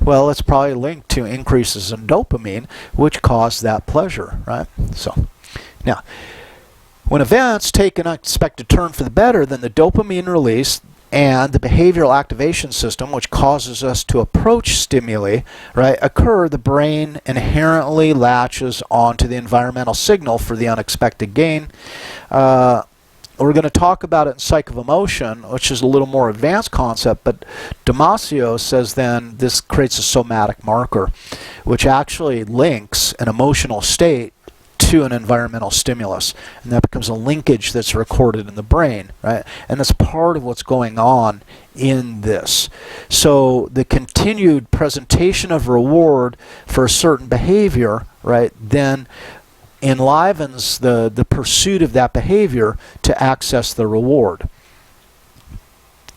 Well, it's probably linked to increases in dopamine, which cause that pleasure, right? So, Now, when events take an unexpected turn for the better, then the dopamine release and the behavioral activation system, which causes us to approach stimuli, right, occur, the brain inherently latches onto the environmental signal for the unexpected gain. We're going to talk about it in Psych of Emotion, which is a little more advanced concept, but Damasio says then this creates a somatic marker, which actually links an emotional state to an environmental stimulus, and that becomes a linkage that's recorded in the brain, right? And that's part of what's going on in this. So the continued presentation of reward for a certain behavior, right, then enlivens the pursuit of that behavior to access the reward.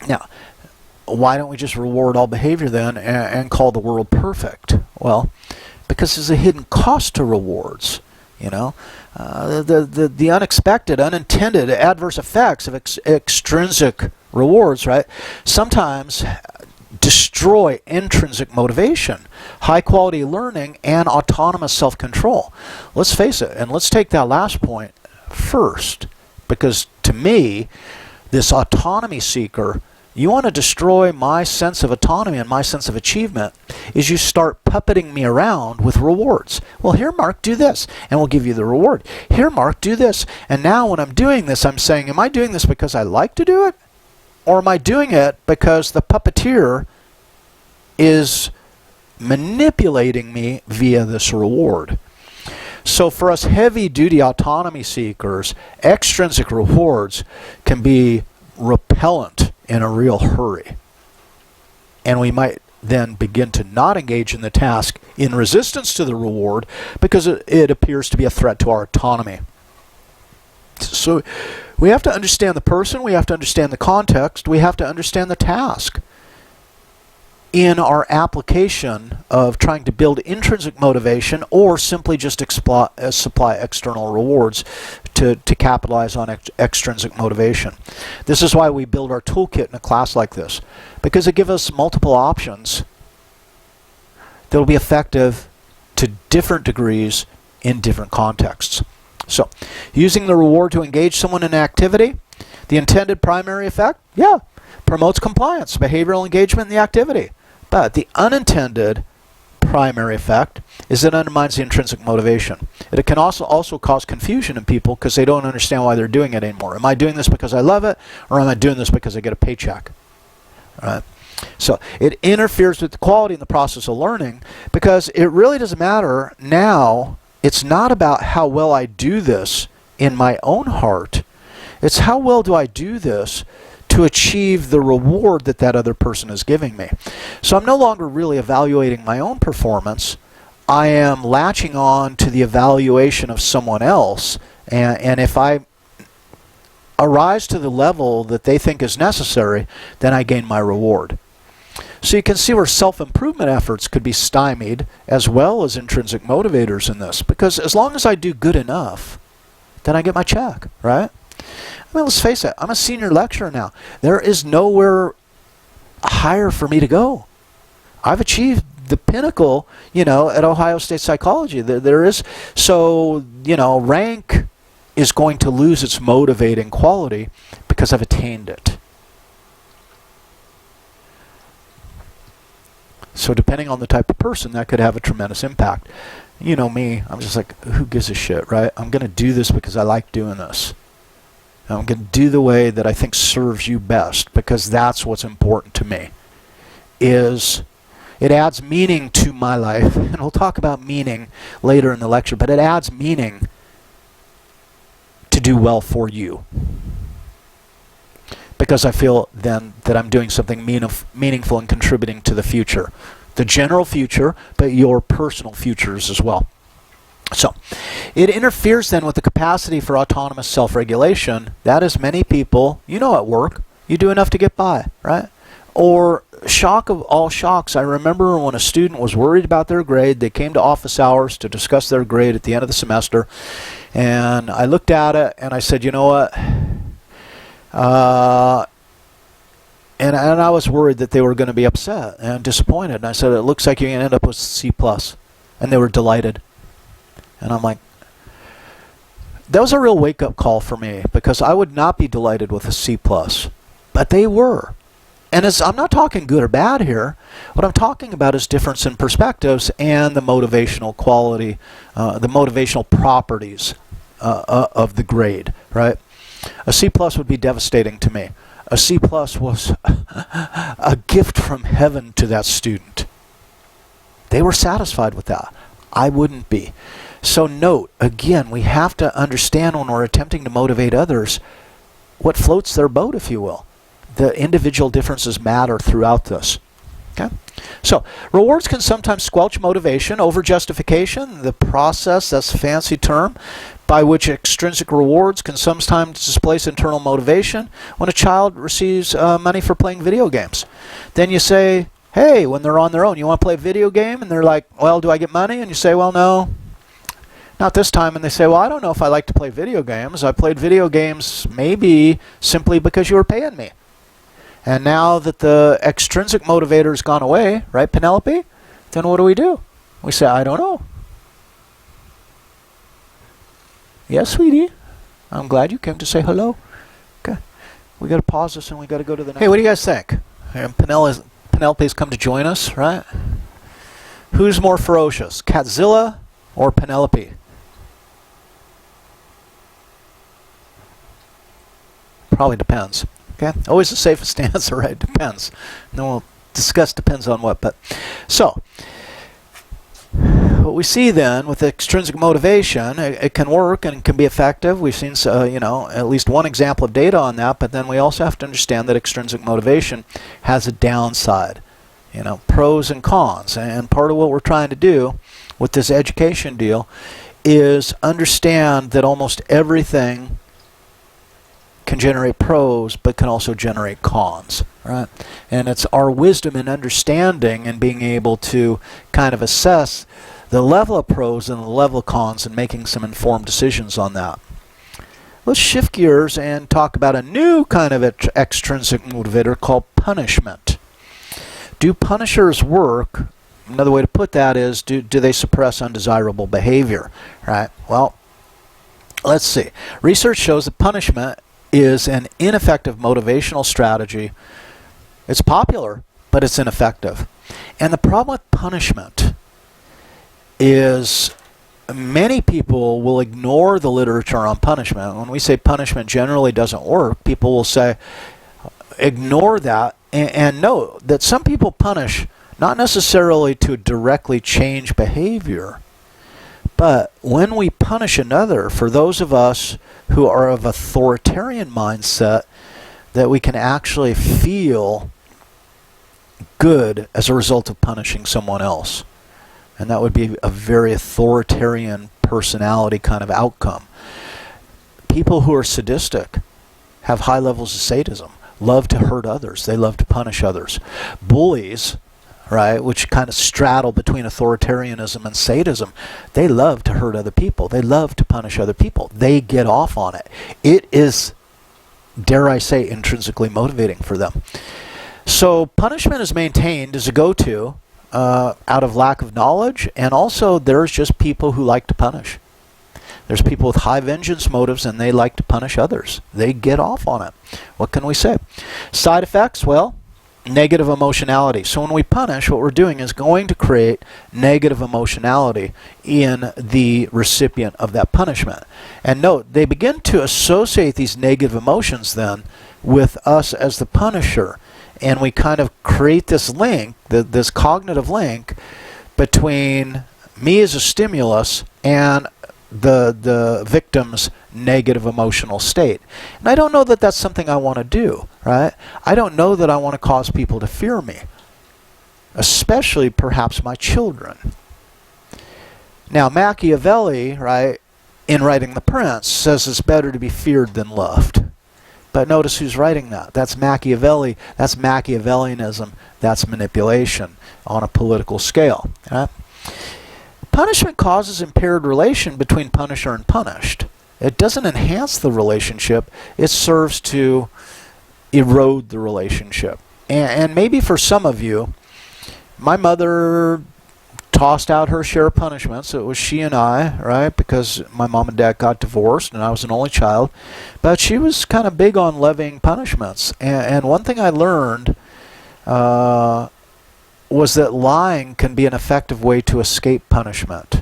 Now, why don't we just reward all behavior then and call the world perfect? Well, because there's a hidden cost to rewards. You know, the unexpected, unintended adverse effects of extrinsic rewards, right, sometimes destroy intrinsic motivation, high quality learning, and autonomous self-control. Let's face it, and let's take that last point first, because to me, this autonomy seeker, you want to destroy my sense of autonomy and my sense of achievement, is you start puppeting me around with rewards. Well, here, Mark, do this, and we'll give you the reward. Here, Mark, do this. And now when I'm doing this, I'm saying, am I doing this because I like to do it? Or am I doing it because the puppeteer is manipulating me via this reward? So for us heavy-duty autonomy seekers, extrinsic rewards can be repellent in a real hurry. And we might then begin to not engage in the task in resistance to the reward because it appears to be a threat to our autonomy. So we have to understand the person, we have to understand the context, we have to understand the task in our application of trying to build intrinsic motivation or simply just supply external rewards to capitalize on extrinsic motivation. This is why we build our toolkit in a class like this, because it gives us multiple options that will be effective to different degrees in different contexts. So, using the reward to engage someone in an activity, the intended primary effect, yeah, promotes compliance, behavioral engagement in the activity. But the unintended primary effect is it undermines the intrinsic motivation. It can also cause confusion in people because they don't understand why they're doing it anymore. Am I doing this because I love it, or am I doing this because I get a paycheck? All right. So it interferes with the quality in the process of learning because it really doesn't matter now. It's not about how well I do this in my own heart. It's how well do I do this to achieve the reward that that other person is giving me. So I'm no longer really evaluating my own performance. I am latching on to the evaluation of someone else. And if I arise to the level that they think is necessary, then I gain my reward. So you can see where self-improvement efforts could be stymied as well as intrinsic motivators in this. Because as long as I do good enough, then I get my check, right? I mean, let's face it, I'm a senior lecturer now. There is nowhere higher for me to go. I've achieved the pinnacle, at Ohio State Psychology. There is, so, rank is going to lose its motivating quality because I've attained it. So depending on the type of person, that could have a tremendous impact. You know me, I'm just like, who gives a shit, right? I'm going to do this because I like doing this. I'm going to do the way that I think serves you best because that's what's important to me. It adds meaning to my life, and we'll talk about meaning later in the lecture, but it adds meaning to do well for you. Because I feel then that I'm doing something meaningful and contributing to the future. The general future, but your personal futures as well. So, it interferes then with the capacity for autonomous self-regulation. That is, many people, at work, you do enough to get by, right? Or, shock of all shocks, I remember when a student was worried about their grade, they came to office hours to discuss their grade at the end of the semester, and I looked at it and I said, you know what? And I was worried that they were going to be upset and disappointed, and I said, it looks like you're going to end up with C+. And they were delighted. And I'm like, That was a real wake-up call for me, because I would not be delighted with a C+, but they were. And I'm not talking good or bad here. What I'm talking about is difference in perspectives and the motivational quality, the motivational properties of the grade, right? A C+ would be devastating to me. A C+ was a gift from heaven to that student. They were satisfied with that. I wouldn't be. So note, again, we have to understand when we're attempting to motivate others what floats their boat, if you will. The individual differences matter throughout this. Okay? So, rewards can sometimes squelch motivation. Over justification, the process, that's a fancy term, by which extrinsic rewards can sometimes displace internal motivation. When a child receives money for playing video games, then you say, hey, when they're on their own, you want to play a video game? And they're like, well, do I get money? And you say, well, no, not this time. And they say, well, I don't know if I like to play video games. I played video games maybe simply because you were paying me. And now that the extrinsic motivator has gone away, right, Penelope? Then what do? We say, I don't know. Yes, sweetie. I'm glad you came to say hello. Okay. We got to pause this and we got to go to the next. Hey, what do you guys think? Penelope's come to join us, right? Who's more ferocious, Catzilla or Penelope? Probably depends. Okay, always the safest answer, right? Depends. And then we'll discuss depends on what. But so what we see then with extrinsic motivation, it can work and can be effective. We've seen at least one example of data on that. But then we also have to understand that extrinsic motivation has a downside. Pros and cons. And part of what we're trying to do with this education deal is understand that almost everything can generate pros, but can also generate cons, right? And it's our wisdom and understanding and being able to kind of assess the level of pros and the level of cons and making some informed decisions on that. Let's shift gears and talk about a new kind of extrinsic motivator called punishment. Do punishers work? Another way to put that is, do they suppress undesirable behavior, right? Well, let's see. Research shows that punishment is an ineffective motivational strategy. It's popular, but it's ineffective. And the problem with punishment is many people will ignore the literature on punishment. When we say punishment generally doesn't work, people will say, ignore that, and know that some people punish not necessarily to directly change behavior, but when we punish another, for those of us who are of authoritarian mindset, that we can actually feel good as a result of punishing someone else. And that would be a very authoritarian personality kind of outcome. People who are sadistic have high levels of sadism, love to hurt others, they love to punish others. Bullies, right, which kind of straddle between authoritarianism and sadism, they love to hurt other people. They love to punish other people. They get off on it. It is, dare I say, intrinsically motivating for them. So punishment is maintained as a go-to out of lack of knowledge, and also there's just people who like to punish. There's people with high vengeance motives, and they like to punish others. They get off on it. What can we say? Side effects, well, negative emotionality. So when we punish, what we're doing is going to create negative emotionality in the recipient of that punishment. And note, they begin to associate these negative emotions then with us as the punisher. And we kind of create this link, this cognitive link between me as a stimulus and the victim's negative emotional state. And I don't know that that's something I want to do, right? I don't know that I want to cause people to fear me, especially perhaps my children. Now, Machiavelli, right, in writing The Prince, says it's better to be feared than loved. But notice who's writing that. That's Machiavelli. That's Machiavellianism. That's manipulation on a political scale. Right? Punishment causes impaired relation between punisher and punished. It doesn't enhance the relationship. It serves to erode the relationship. And maybe for some of you, my mother tossed out her share of punishments. It was she and I, right? Because my mom and dad got divorced and I was an only child. But she was kind of big on levying punishments. And one thing I learned was that lying can be an effective way to escape punishment.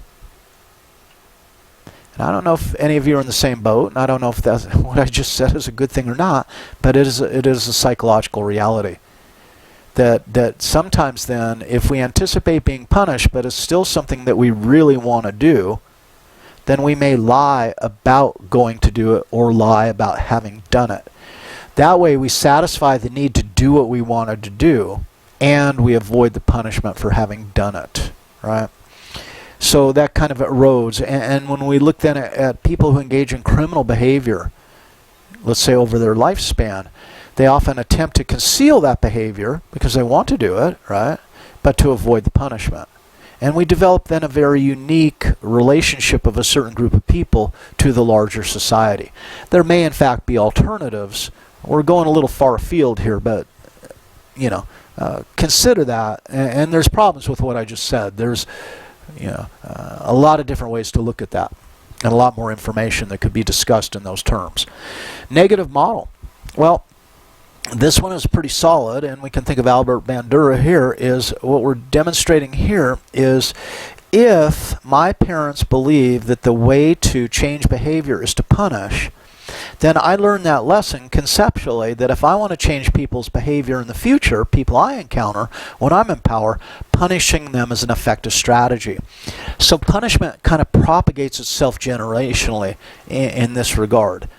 And I don't know if any of you are in the same boat, and I don't know if that's what I just said is a good thing or not, but it is a psychological reality. That sometimes then, if we anticipate being punished, but it's still something that we really want to do, then we may lie about going to do it or lie about having done it. That way we satisfy the need to do what we wanted to do, and we avoid the punishment for having done it, right? So that kind of erodes. And when we look then at people who engage in criminal behavior, let's say over their lifespan, they often attempt to conceal that behavior because they want to do it, right? But to avoid the punishment. And we develop then a very unique relationship of a certain group of people to the larger society. There may in fact be alternatives. We're going a little far afield here, but you know, consider that. And there's problems with what I just said. There's a lot of different ways to look at that, and a lot more information that could be discussed in those terms. Negative model. Well, this one is pretty solid, and we can think of Albert Bandura here. Is what we're demonstrating here is if my parents believe that the way to change behavior is to punish, then I learned that lesson conceptually, that if I want to change people's behavior in the future, people I encounter when I'm in power, punishing them is an effective strategy. So punishment kind of propagates itself generationally in this regard.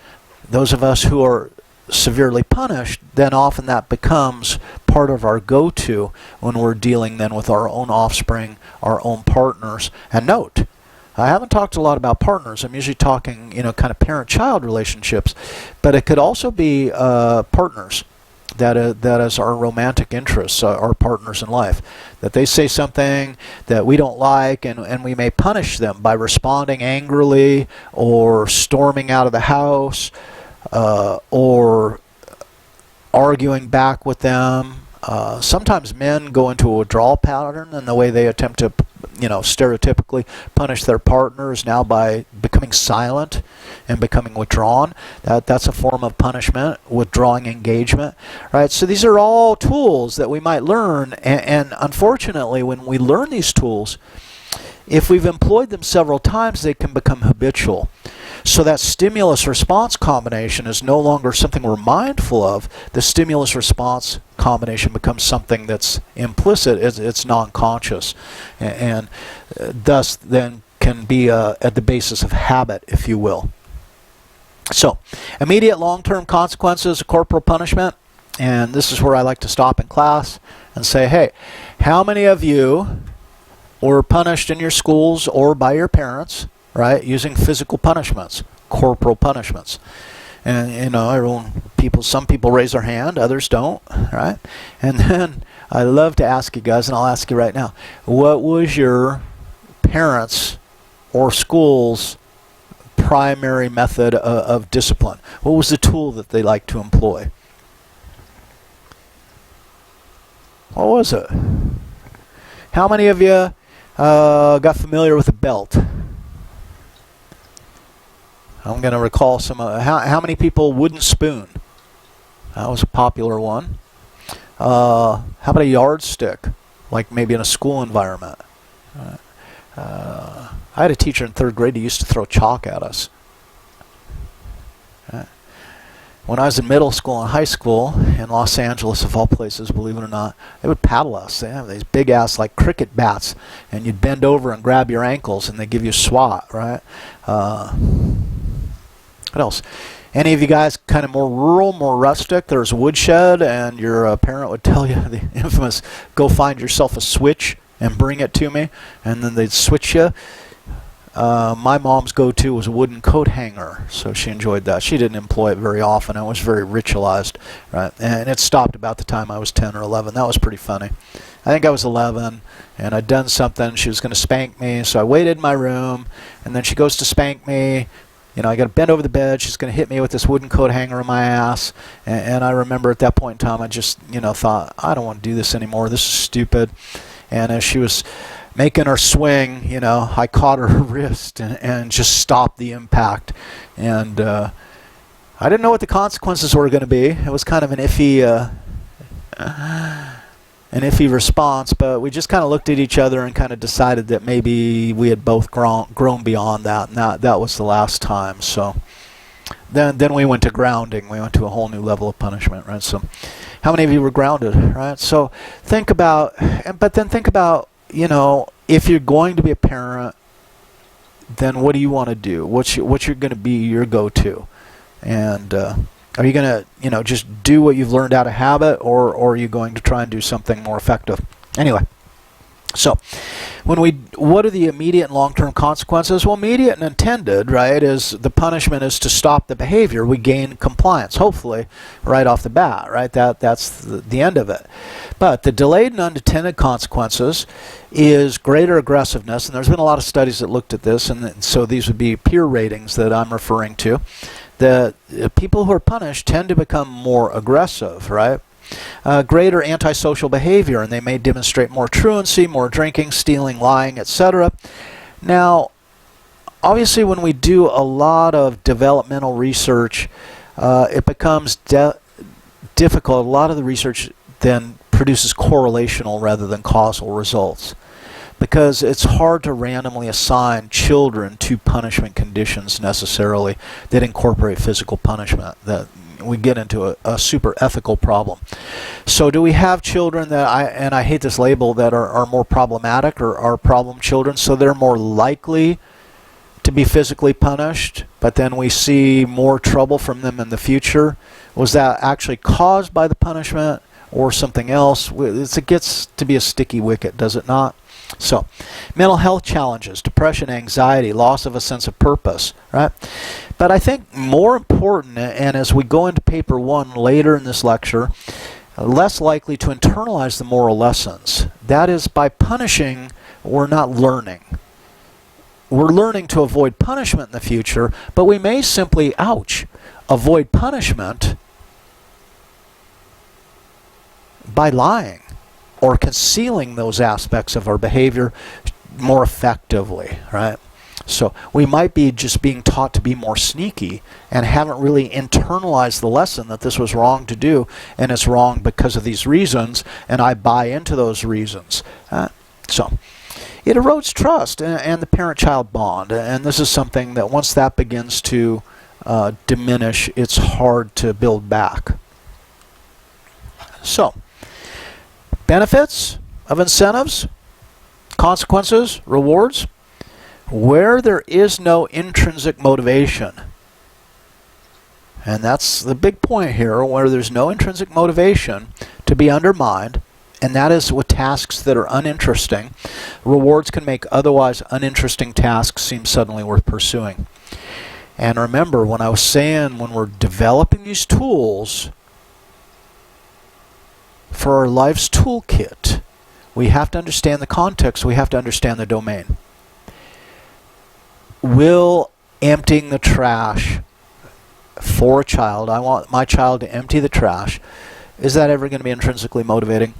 Those of us who are severely punished, then often that becomes part of our go-to when we're dealing then with our own offspring, our own partners. And note, I haven't talked a lot about partners. I'm usually talking, kind of parent-child relationships, but it could also be partners. That is our romantic interests, our partners in life. That they say something that we don't like, and we may punish them by responding angrily or storming out of the house or arguing back with them. Sometimes men go into a withdrawal pattern in the way they attempt to stereotypically punish their partners now by becoming silent and becoming withdrawn. That's a form of punishment, withdrawing engagement, right? So these are all tools that we might learn, and unfortunately when we learn these tools, if we've employed them several times, they can become habitual. So that stimulus-response combination is no longer something we're mindful of. The stimulus-response combination becomes something that's implicit, it's non-conscious, and thus then can be at the basis of habit, if you will. So, immediate long-term consequences of corporal punishment, and this is where I like to stop in class and say, hey, how many of you were punished in your schools or by your parents, right, using physical punishments, corporal punishments? And some people raise their hand, others don't, right? And then I love to ask you guys, and I'll ask you right now, what was your parents' or school's primary method of discipline? What was the tool that they liked to employ? What was it? How many of you got familiar with a belt? I'm going to recall some. How many people wooden spoon? That was a popular one. How about a yardstick, like maybe in a school environment? I had a teacher in third grade who used to throw chalk at us. When I was in middle school and high school in Los Angeles, of all places, believe it or not, they would paddle us. They have these big ass like cricket bats, and you'd bend over and grab your ankles, and they give you a swat, right? What else? Any of you guys kind of more rural, more rustic? There's a woodshed, and your parent would tell you the infamous, go find yourself a switch and bring it to me, and then they'd switch you. My mom's go-to was a wooden coat hanger, so she enjoyed that. She didn't employ it very often. It was very ritualized, right? And it stopped about the time I was 10 or 11. That was pretty funny. I think I was 11, and I'd done something. She was going to spank me, so I waited in my room, and then she goes to spank me. I got to bend over the bed. She's going to hit me with this wooden coat hanger in my ass. And I remember at that point in time, I just, thought, I don't want to do this anymore. This is stupid. And as she was making her swing, I caught her wrist and just stopped the impact. And I didn't know what the consequences were going to be. It was kind of an iffy response, but we just kind of looked at each other and kind of decided that maybe we had both grown beyond that, and that was the last time. So then we went to grounding. We went to a whole new level of punishment, right? So how many of you were grounded, right? So think about, if you're going to be a parent, then what do you want to do? What's going to be your go-to? And are you going to, just do what you've learned out of habit, or are you going to try and do something more effective? Anyway, so what are the immediate and long-term consequences? Well, immediate and intended, right, is the punishment is to stop the behavior. We gain compliance, hopefully, right off the bat, right? That's the end of it. But the delayed and unintended consequences is greater aggressiveness, and there's been a lot of studies that looked at this, and so these would be peer ratings that I'm referring to. The people who are punished tend to become more aggressive, right? Greater antisocial behavior, and they may demonstrate more truancy, more drinking, stealing, lying, etc. Now, obviously, when we do a lot of developmental research, it becomes difficult. A lot of the research then produces correlational rather than causal results, because it's hard to randomly assign children to punishment conditions necessarily that incorporate physical punishment. That we get into a super ethical problem. So do we have children that I hate this label, that are more problematic, or are problem children, so they're more likely to be physically punished, but then we see more trouble from them in the future? Was that actually caused by the punishment or something else? It gets to be a sticky wicket, does it not? So, mental health challenges, depression, anxiety, loss of a sense of purpose, right? But I think more important, and as we go into paper 1 later in this lecture, less likely to internalize the moral lessons. That is, by punishing, we're not learning. We're learning to avoid punishment in the future, but we may simply, avoid punishment by lying or concealing those aspects of our behavior more effectively, right? So we might be just being taught to be more sneaky and haven't really internalized the lesson that this was wrong to do, and it's wrong because of these reasons, and I buy into those reasons. So it erodes trust and the parent-child bond, and this is something that once that begins to diminish, it's hard to build back. So, benefits of incentives, consequences, rewards. Where there is no intrinsic motivation, and that's the big point here, where there's no intrinsic motivation to be undermined, and that is with tasks that are uninteresting, rewards can make otherwise uninteresting tasks seem suddenly worth pursuing. And remember, when I was saying, when we're developing these tools for our life's toolkit, we have to understand the context, we have to understand the domain. Will emptying the trash for a child, I want my child to empty the trash, is that ever going to be intrinsically motivating?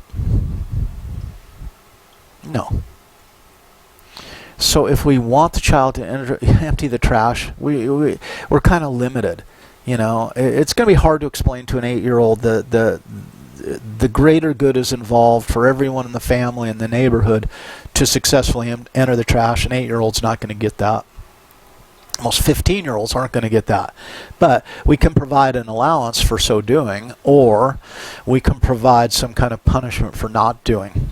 No. So if we want the child to empty the trash, we're kind of limited. It's going to be hard to explain to an 8-year-old the greater good is involved for everyone in the family and the neighborhood to successfully enter the trash. An 8-year-old's not going to get that. Most 15-year-olds aren't going to get that. But we can provide an allowance for so doing, or we can provide some kind of punishment for not doing.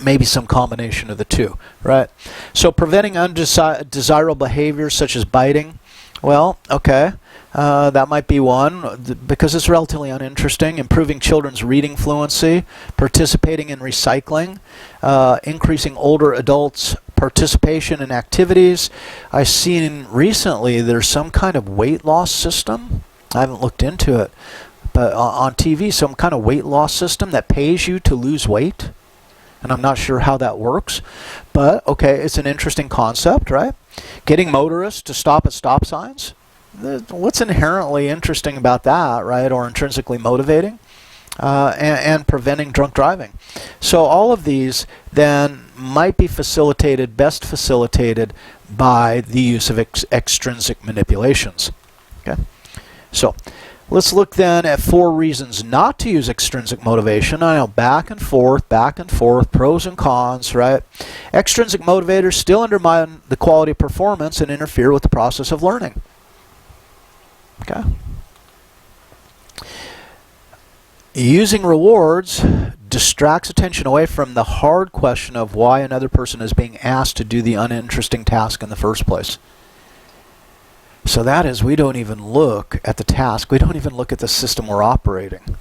Maybe some combination of the two, right? So preventing undesirable behaviors such as biting, well, okay, that might be one, because it's relatively uninteresting. Improving children's reading fluency, participating in recycling, increasing older adults' participation in activities. I've seen recently there's some kind of weight loss system. I haven't looked into it, but on TV, some kind of weight loss system that pays you to lose weight. And I'm not sure how that works, but okay, it's an interesting concept, right? Getting motorists to stop at stop signs. What's inherently interesting about that, right, or intrinsically motivating? and preventing drunk driving. So all of these then might be best facilitated by the use of extrinsic manipulations. Okay, so let's look then at 4 reasons not to use extrinsic motivation. I know, back and forth, pros and cons, right? Extrinsic motivators still undermine the quality of performance and interfere with the process of learning. Okay. Using rewards distracts attention away from the hard question of why another person is being asked to do the uninteresting task in the first place. So that is, we don't even look at the task. We don't even look at the system we're operating,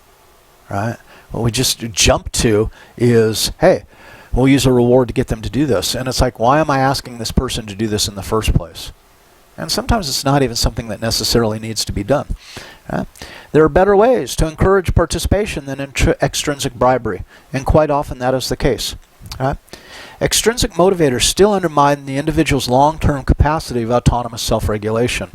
right? What we just jump to is, hey, we'll use a reward to get them to do this. And it's like, why am I asking this person to do this in the first place? And sometimes it's not even something that necessarily needs to be done. Right? There are better ways to encourage participation than extrinsic bribery, and quite often that is the case. Right? Extrinsic motivators still undermine the individual's long-term capacity of autonomous self-regulation.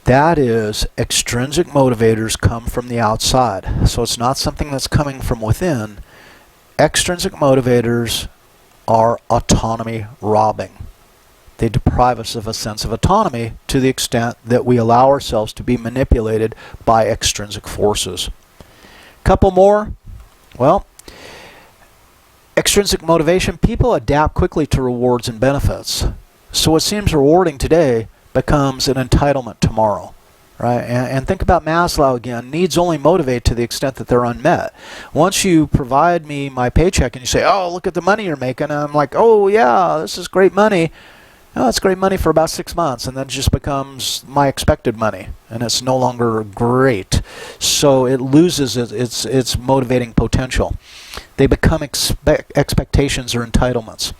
That is, extrinsic motivators come from the outside. So it's not something that's coming from within. Extrinsic motivators are autonomy robbing. They deprive us of a sense of autonomy to the extent that we allow ourselves to be manipulated by extrinsic forces. Couple more. Well, extrinsic motivation, people adapt quickly to rewards and benefits. So what seems rewarding today becomes an entitlement tomorrow. Right? And think about Maslow again. Needs only motivate to the extent that they're unmet. Once you provide me my paycheck and you say, oh, look at the money you're making, and I'm like, oh yeah, this is great money. Oh, it's great money for about 6 months, and then it just becomes my expected money, and it's no longer great. So it loses its motivating potential. They become expectations or entitlements.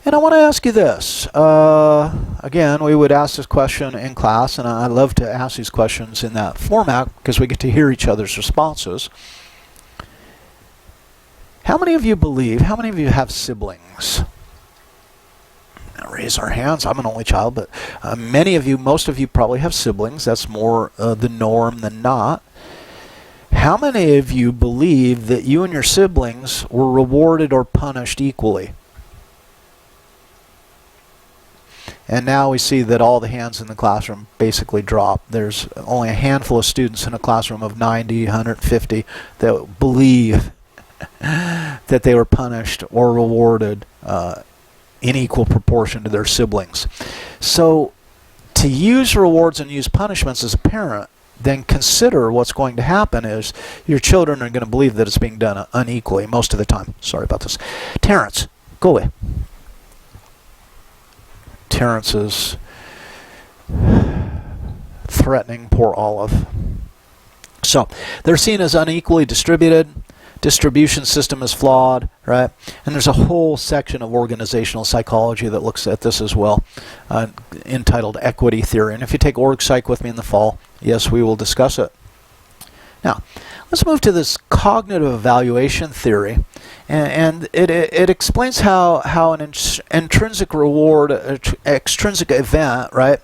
And I want to ask you this. Again, we would ask this question in class, and I love to ask these questions in that format because we get to hear each other's responses. How many of you have siblings? Now raise our hands. I'm an only child, but most of you probably have siblings. That's more the norm than not. How many of you believe that you and your siblings were rewarded or punished equally? And now we see that all the hands in the classroom basically drop. There's only a handful of students in a classroom of 90, 150 that believe that they were punished or rewarded in equal proportion to their siblings. So to use rewards and use punishments as a parent, then consider what's going to happen is your children are going to believe that it's being done unequally most of the time. Sorry about this. Terrence, go away. Terrence is threatening poor Olive. So they're seen as unequally distributed. Distribution system is flawed, right? And there's a whole section of organizational psychology that looks at this as well, entitled Equity Theory. And if you take Org Psych with me in the fall, yes, we will discuss it. Now, let's move to this cognitive evaluation theory. And it explains how an intrinsic reward, extrinsic event, right,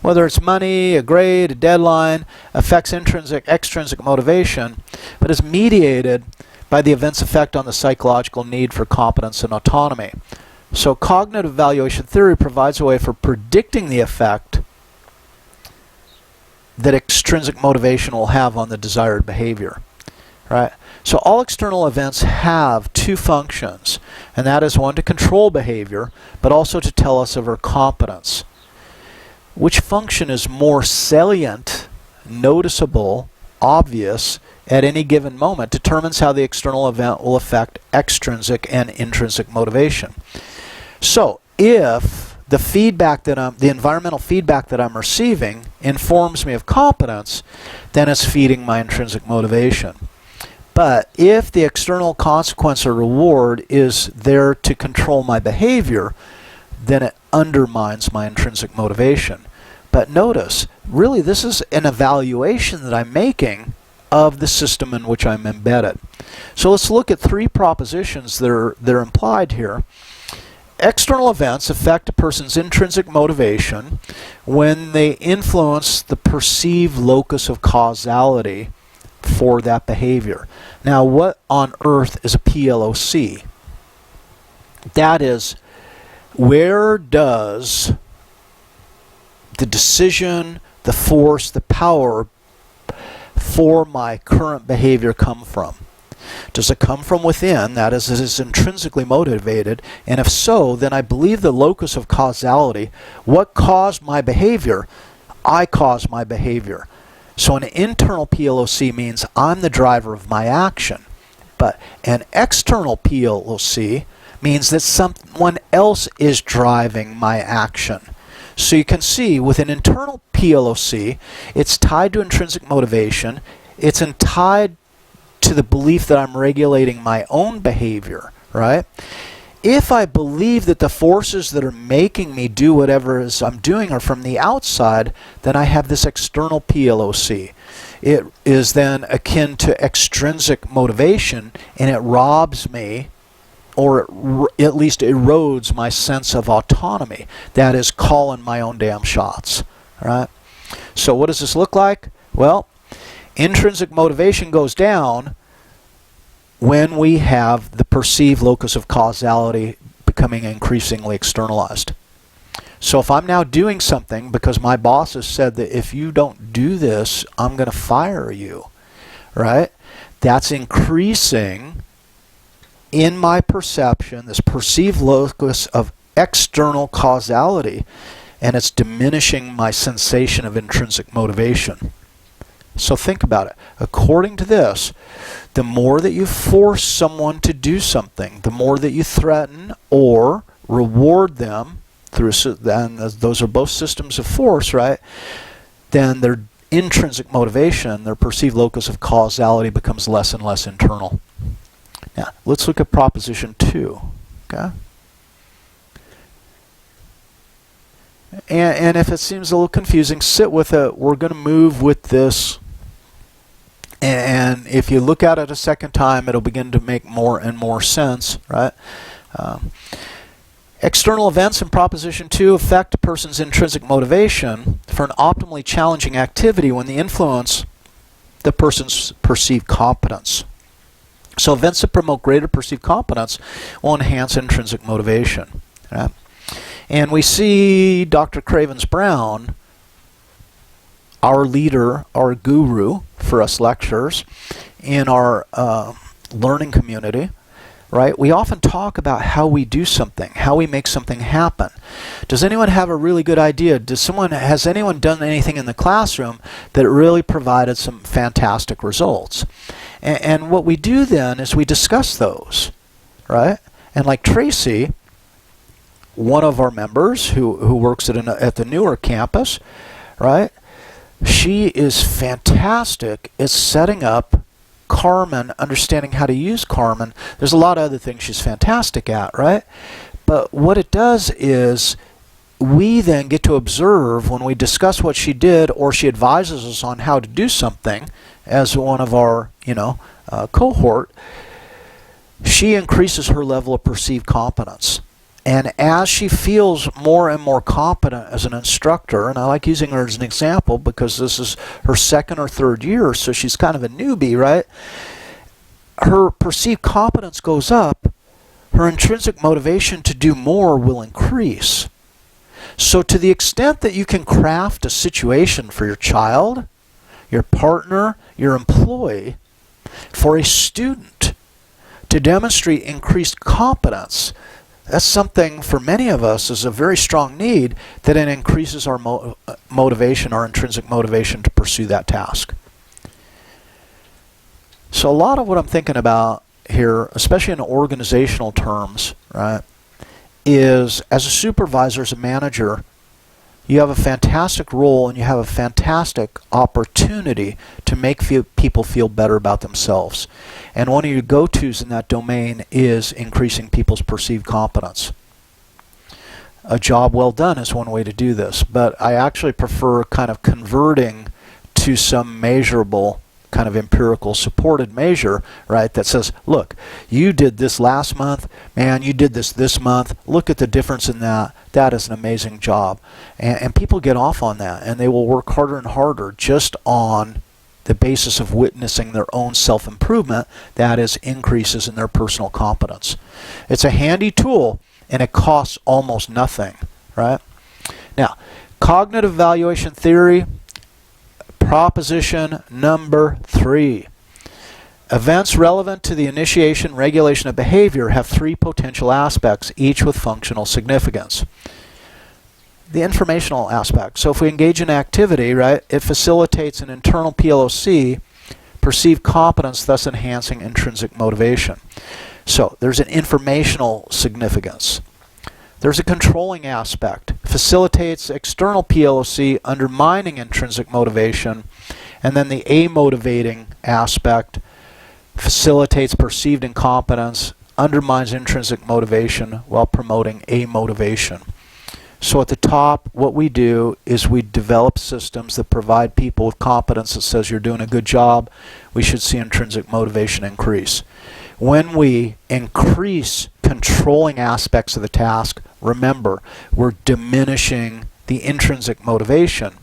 whether it's money, a grade, a deadline, affects extrinsic motivation, but is mediated by the event's effect on the psychological need for competence and autonomy. So cognitive evaluation theory provides a way for predicting the effect that extrinsic motivation will have on the desired behavior. Right? So all external events have 2 functions, and that is one to control behavior, but also to tell us of our competence. Which function is more salient, noticeable, obvious at any given moment determines how the external event will affect extrinsic and intrinsic motivation. So if the environmental feedback that I'm receiving informs me of competence, then it's feeding my intrinsic motivation. But if the external consequence or reward is there to control my behavior, then it undermines my intrinsic motivation. But notice, really this is an evaluation that I'm making of the system in which I'm embedded. So let's look at 3 propositions that are implied here. External events affect a person's intrinsic motivation when they influence the perceived locus of causality for that behavior. Now, what on earth is a PLOC? That is, where does the decision, the force, the power for my current behavior come from? Does it come from within, that is, it is intrinsically motivated? And if so, then I believe the locus of causality, what caused my behavior? I caused my behavior. So an internal PLOC means I'm the driver of my action. But an external PLOC means that someone else is driving my action. So you can see with an internal PLOC, it's tied to intrinsic motivation. It's tied to the belief that I'm regulating my own behavior, right? If I believe that the forces that are making me do whatever it is I'm doing are from the outside, then I have this external PLOC. It is then akin to extrinsic motivation, and it robs me, or at least erodes my sense of autonomy. That is calling my own damn shots, right? So what does this look like? Well, intrinsic motivation goes down when we have the perceived locus of causality becoming increasingly externalized. So if I'm now doing something because my boss has said that if you don't do this, I'm going to fire you, right? That's increasing in my perception, this perceived locus of external causality, and it's diminishing my sensation of intrinsic motivation. So think about it. According to this, the more that you force someone to do something, the more that you threaten or reward them through, and those are both systems of force, right? Then their intrinsic motivation, their perceived locus of causality, becomes less and less internal. Now, let's look at proposition 2. Okay? And if it seems a little confusing, sit with it. We're going to move with this. And if you look at it a second time, it'll begin to make more and more sense, right? External events in Proposition 2 affect a person's intrinsic motivation for an optimally challenging activity when they influence the person's perceived competence. So events that promote greater perceived competence will enhance intrinsic motivation. Right? And we see Dr. Cravens-Brown, our leader, our guru for us lecturers in our learning community, right? We often talk about how we do something, how we make something happen. Does anyone have a really good idea? Has anyone done anything in the classroom that really provided some fantastic results? And what we do then is we discuss those, right? And like Tracy, one of our members who works at the Newark campus, right? She is fantastic at setting up Carmen, understanding how to use Carmen. There's a lot of other things she's fantastic at, right? But what it does is we then get to observe when we discuss what she did, or she advises us on how to do something as one of our, cohort, she increases her level of perceived competence. And as she feels more and more competent as an instructor, and I like using her as an example because this is her second or third year, so she's kind of a newbie, right? Her perceived competence goes up, her intrinsic motivation to do more will increase. So to the extent that you can craft a situation for your child, your partner, your employee, for a student to demonstrate increased competence, that's something for many of us is a very strong need, that it increases our motivation, our intrinsic motivation to pursue that task. So a lot of what I'm thinking about here, especially in organizational terms, right, is as a supervisor, as a manager, you have a fantastic role and you have a fantastic opportunity to make people feel better about themselves. And one of your go-tos in that domain is increasing people's perceived competence. A job well done is one way to do this, but I actually prefer kind of converting to some measurable kind of empirical supported measure, right, that says, look, you did this last month, man, you did this month, look at the difference in that. That is an amazing job. And people get off on that, and they will work harder and harder just on the basis of witnessing their own self-improvement, that is, increases in their personal competence. It's a handy tool, and it costs almost nothing, right? Now, cognitive evaluation theory, proposition number 3. Events relevant to the initiation and regulation of behavior have 3 potential aspects, each with functional significance. The informational aspect. So if we engage in activity, right, it facilitates an internal PLOC, perceived competence, thus enhancing intrinsic motivation. So there's an informational significance. There's a controlling aspect. Facilitates external PLOC, undermining intrinsic motivation. And then the amotivating aspect facilitates perceived incompetence, undermines intrinsic motivation while promoting amotivation. So at the top, what we do is we develop systems that provide people with competence that says you're doing a good job. We should see intrinsic motivation increase. When we increase controlling aspects of the task, remember, we're diminishing the intrinsic motivation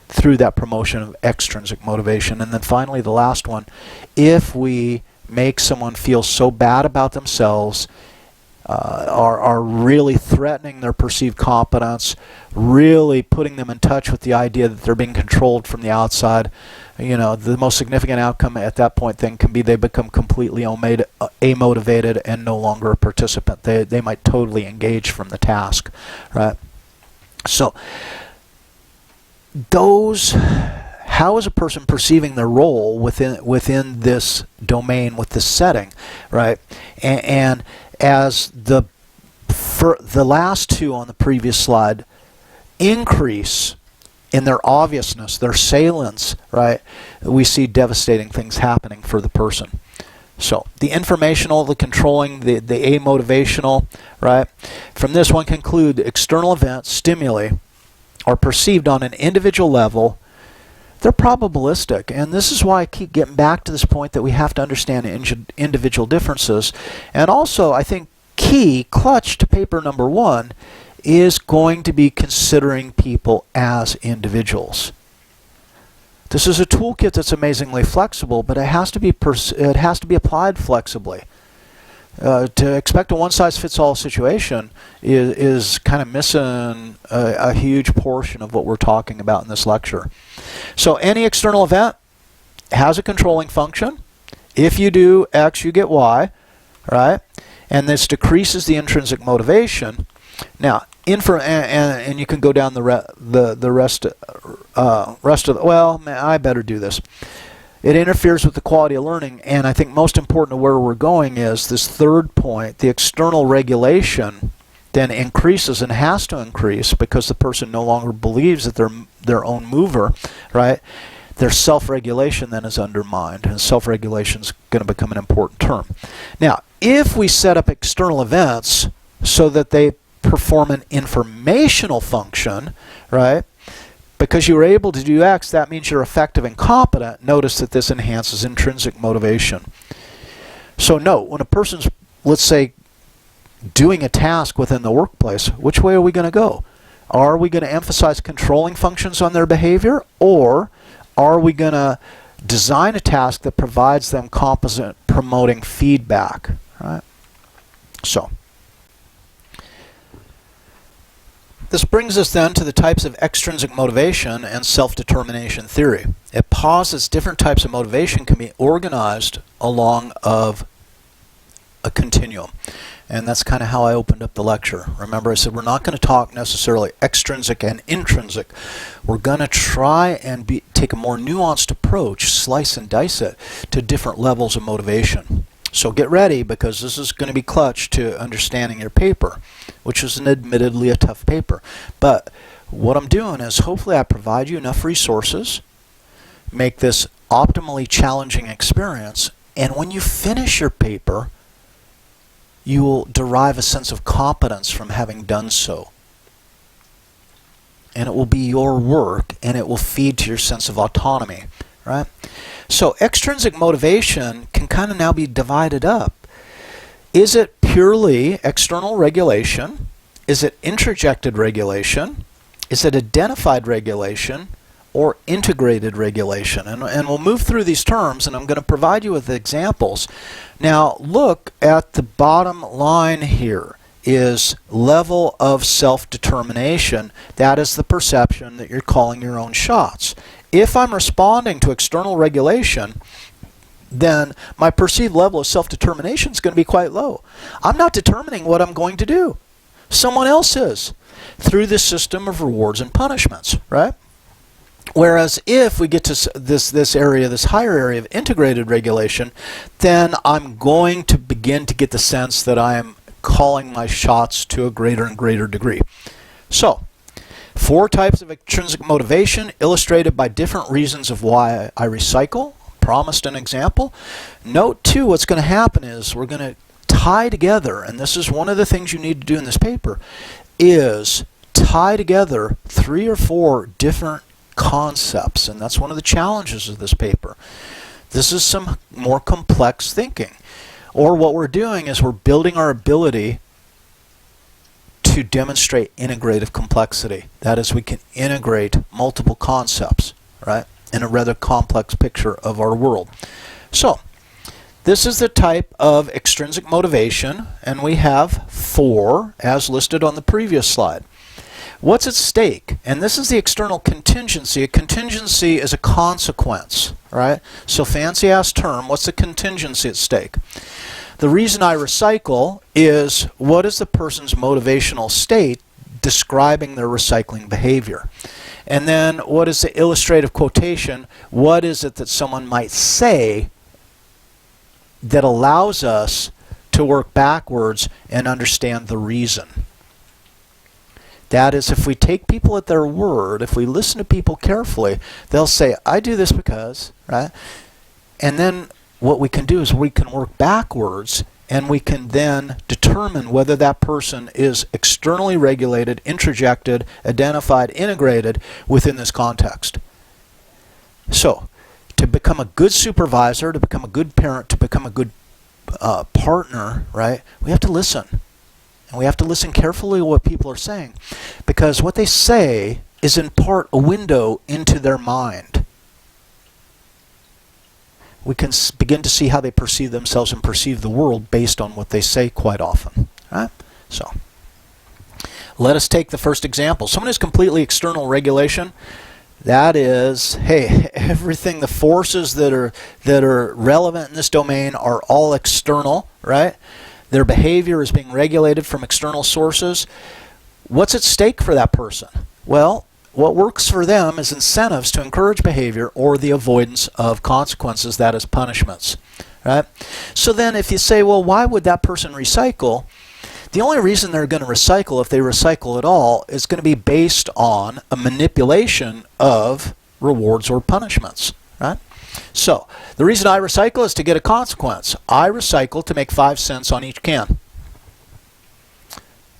through that promotion of extrinsic motivation. And then finally, the last one, if we make someone feel so bad about themselves, are really threatening their perceived competence, really putting them in touch with the idea that they're being controlled from the outside, you know, the most significant outcome at that point then can be they become completely amotivated and no longer a participant. They might totally engage from the task, right? So how is a person perceiving their role within this domain, with this setting, right? And as the last 2 on the previous slide increase in their obviousness, their salience, right, we see devastating things happening for the person. So the informational, the controlling, the amotivational, right? From this one conclude external events, stimuli, are perceived on an individual level. They're probabilistic, and this is why I keep getting back to this point that we have to understand individual differences. And also, I think clutch to paper number 1 is going to be considering people as individuals. This is a toolkit that's amazingly flexible, but it has to be applied flexibly. To expect a one-size-fits-all situation is kind of missing a huge portion of what we're talking about in this lecture. So any external event has a controlling function. If you do X, you get Y, right? And this decreases the intrinsic motivation. Now, and you can go down the rest of the, well, I better do this. It interferes with the quality of learning, and I think most important to where we're going is this third point, the external regulation then increases and has to increase because the person no longer believes that they're their own mover, right? Their self-regulation then is undermined, and self-regulation is going to become an important term. Now, if we set up external events so that they perform an informational function, right? Because you were able to do X, that means you're effective and competent. Notice that this enhances intrinsic motivation. So note, when a person's, let's say, doing a task within the workplace, which way are we going to go? Are we going to emphasize controlling functions on their behavior, or are we going to design a task that provides them competent promoting feedback, right? So this brings us then to the types of extrinsic motivation and self-determination theory. It posits different types of motivation can be organized along of a continuum. And that's kind of how I opened up the lecture. Remember, I said we're not going to talk necessarily extrinsic and intrinsic. We're going to try and take a more nuanced approach, slice and dice it, to different levels of motivation. So get ready, because this is going to be clutch to understanding your paper, which is admittedly a tough paper. But what I'm doing is hopefully I provide you enough resources, make this optimally challenging experience, and when you finish your paper, you will derive a sense of competence from having done so. And it will be your work, and it will feed to your sense of autonomy, right? So extrinsic motivation can kind of now be divided up. Is it purely external regulation? Is it introjected regulation? Is it identified regulation? Or integrated regulation? And we'll move through these terms, and I'm going to provide you with examples. Now look at the bottom line here is level of self-determination. That is the perception that you're calling your own shots. If I'm responding to external regulation, then my perceived level of self-determination is going to be quite low. I'm not determining what I'm going to do. Someone else is, through this system of rewards and punishments, right? Whereas if we get to this area, this higher area of integrated regulation, then I'm going to begin to get the sense that I am calling my shots to a greater and greater degree. So, 4 types of extrinsic motivation illustrated by different reasons of why I recycle. Promised an example. Note too, what's going to happen is we're going to tie together, and this is one of the things you need to do in this paper, is tie together 3 or 4 different concepts, and that's one of the challenges of this paper. This is some more complex thinking. Or what we're doing is we're building our ability to demonstrate integrative complexity. That is, we can integrate multiple concepts, right, in a rather complex picture of our world. So, this is the type of extrinsic motivation, and we have 4 as listed on the previous slide. What's at stake? And this is the external contingency. A contingency is a consequence, right? So fancy-ass term, what's the contingency at stake? The reason I recycle is what is the person's motivational state describing their recycling behavior? And then what is the illustrative quotation? What is it that someone might say that allows us to work backwards and understand the reason? That is, if we take people at their word, if we listen to people carefully, they'll say, I do this because, right? And then what we can do is we can work backwards, and we can then determine whether that person is externally regulated, introjected, identified, integrated within this context. So, to become a good supervisor, to become a good parent, to become a good partner, right, we have to listen. And we have to listen carefully to what people are saying, because what they say is in part a window into their mind. We can begin to see how they perceive themselves and perceive the world based on what they say quite often. Right? So, let us take the first example. Someone who's completely external regulation. That is, hey, everything, the forces that are relevant in this domain are all external, right? Their behavior is being regulated from external sources. What's at stake for that person? Well, what works for them is incentives to encourage behavior or the avoidance of consequences, that is punishments. Right? So then if you say, well, why would that person recycle? The only reason they're going to recycle, if they recycle at all, is going to be based on a manipulation of rewards or punishments. Right? So, the reason I recycle is to get a consequence. I recycle to make 5 cents on each can.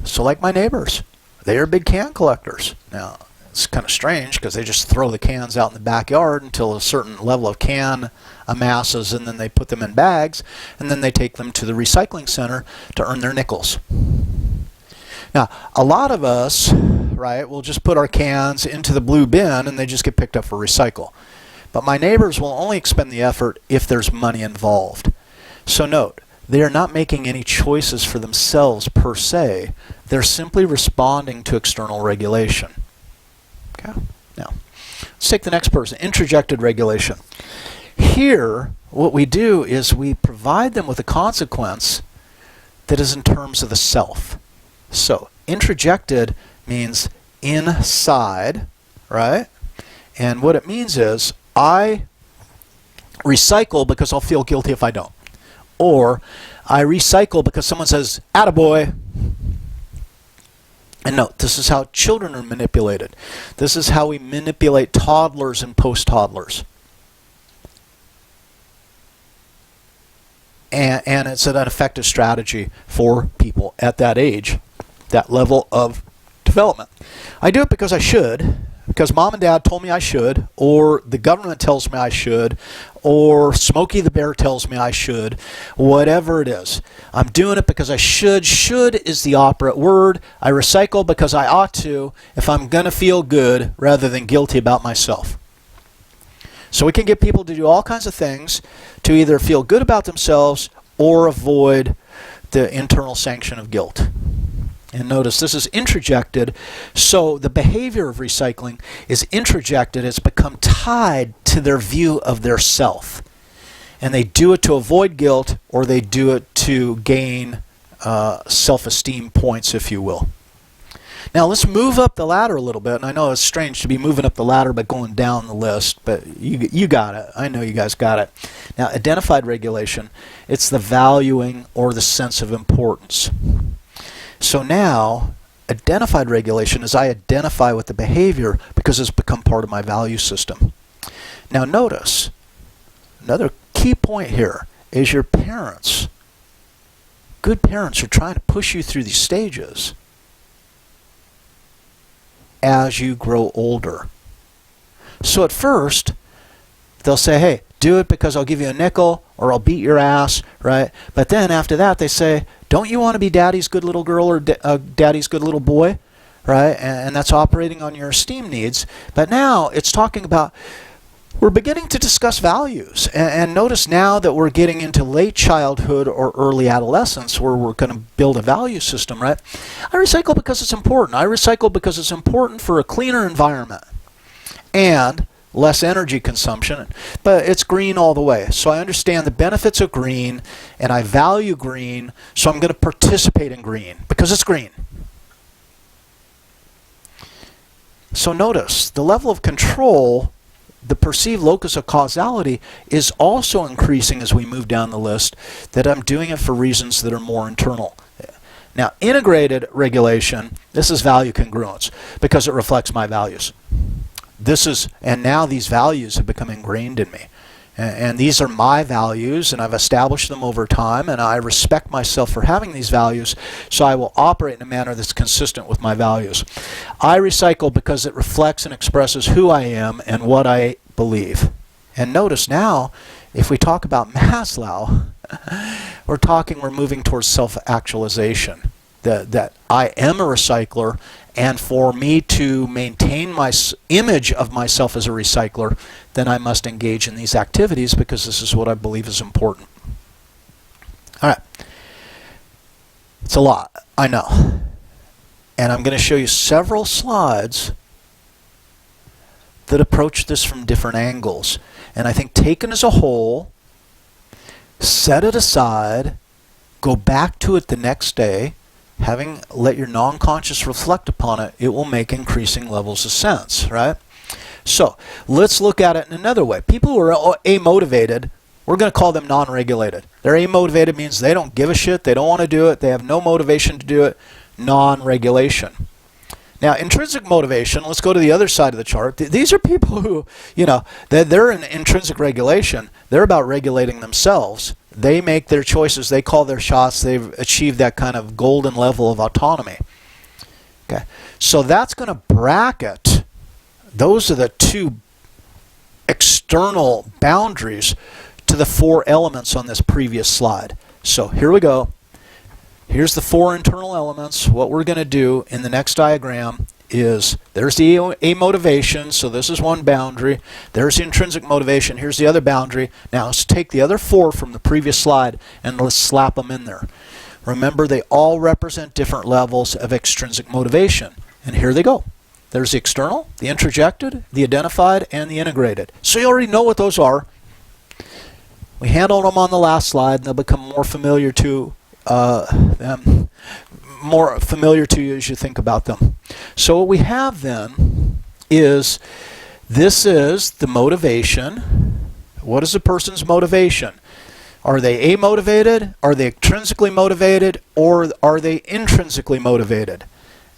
So like my neighbors, they are big can collectors. Now, it's kind of strange because they just throw the cans out in the backyard until a certain level of can amasses, and then they put them in bags, and then they take them to the recycling center to earn their nickels. Now, a lot of us, right, will just put our cans into the blue bin and they just get picked up for recycle. But my neighbors will only expend the effort if there's money involved. So note, they are not making any choices for themselves per se. They're simply responding to external regulation. Okay? Now, let's take the next person, introjected regulation. Here, what we do is we provide them with a consequence that is in terms of the self. So, introjected means inside, right? And what it means is, I recycle because I'll feel guilty if I don't. Or I recycle because someone says, attaboy. And note, this is how children are manipulated. This is how we manipulate toddlers and post-toddlers. And it's an effective strategy for people at that age, that level of development. I do it because I should. Because mom and dad told me I should, or the government tells me I should, or Smokey the Bear tells me I should, whatever it is. I'm doing it because I should. Should is the operant word. I recycle because I ought to if I'm going to feel good rather than guilty about myself. So we can get people to do all kinds of things to either feel good about themselves or avoid the internal sanction of guilt. And notice this is introjected, so the behavior of recycling is introjected. It's become tied to their view of their self. And they do it to avoid guilt, or they do it to gain self-esteem points, if you will. Now let's move up the ladder a little bit. And I know it's strange to be moving up the ladder but going down the list, but you got it. I know you guys got it. Now, identified regulation, it's the valuing or the sense of importance. So now, identified regulation is I identify with the behavior because it's become part of my value system. Now notice, another key point here is your parents. Good parents are trying to push you through these stages as you grow older. So at first, they'll say, hey, do it because I'll give you a nickel or I'll beat your ass, right? But then after that, they say, don't you want to be daddy's good little girl or daddy's good little boy, right? And that's operating on your esteem needs. But now it's talking about, we're beginning to discuss values. And notice now that we're getting into late childhood or early adolescence where we're going to build a value system, right? I recycle because it's important. I recycle because it's important for a cleaner environment and less energy consumption, but it's green all the way. So I understand the benefits of green, and I value green, so I'm going to participate in green because it's green. So notice, the level of control, the perceived locus of causality, is also increasing as we move down the list, that I'm doing it for reasons that are more internal. Now, integrated regulation, this is value congruence because it reflects my values. And now these values have become ingrained in me. And these are my values, and I've established them over time, and I respect myself for having these values, so I will operate in a manner that's consistent with my values. I recycle because it reflects and expresses who I am and what I believe. And notice now, if we talk about Maslow, we're moving towards self-actualization. That I am a recycler, and for me to maintain my image of myself as a recycler, then I must engage in these activities because this is what I believe is important. All right. It's a lot, I know. And I'm going to show you several slides that approach this from different angles. And I think taken as a whole, set it aside, go back to it the next day, having let your non-conscious reflect upon it, it will make increasing levels of sense, right? So let's look at it in another way. People who are amotivated, we're going to call them non-regulated. They're amotivated means they don't give a shit, they don't want to do it, they have no motivation to do it. Non-regulation. Now, intrinsic motivation, let's go to the other side of the chart. These are people who, they're in intrinsic regulation. They're about regulating themselves. They make their choices. They call their shots. They've achieved that kind of golden level of autonomy. Okay, so that's going to bracket. Those are the two external boundaries to the four elements on this previous slide. So here we go. Here's the four internal elements. What we're going to do in the next diagram is there's the amotivation, so this is one boundary. There's the intrinsic motivation. Here's the other boundary. Now let's take the other four from the previous slide and let's slap them in there. Remember, they all represent different levels of extrinsic motivation. And here they go. There's the external, the introjected, the identified, and the integrated. So you already know what those are. We handled them on the last slide, and they'll become more familiar to you as you think about them. So what we have then is, this is the motivation. What is a person's motivation? Are they amotivated? Are they extrinsically motivated? Or are they intrinsically motivated?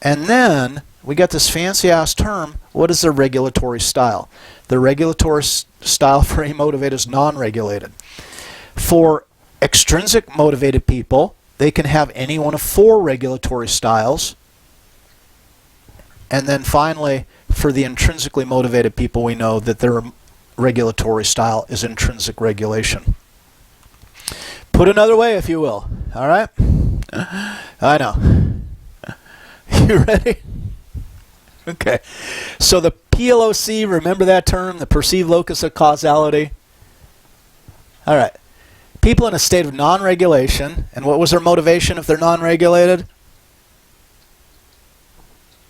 And then we got this fancy ass term, what is their regulatory style? The regulatory style for amotivated is non-regulated. For extrinsic motivated people, they can have any one of four regulatory styles. And then finally, for the intrinsically motivated people, we know that they're regulatory style is intrinsic regulation. Put another way, if you will. All right? I know. You ready? Okay. So the PLOC, remember that term, the perceived locus of causality? All right. People in a state of non-regulation, and what was their motivation if they're non-regulated?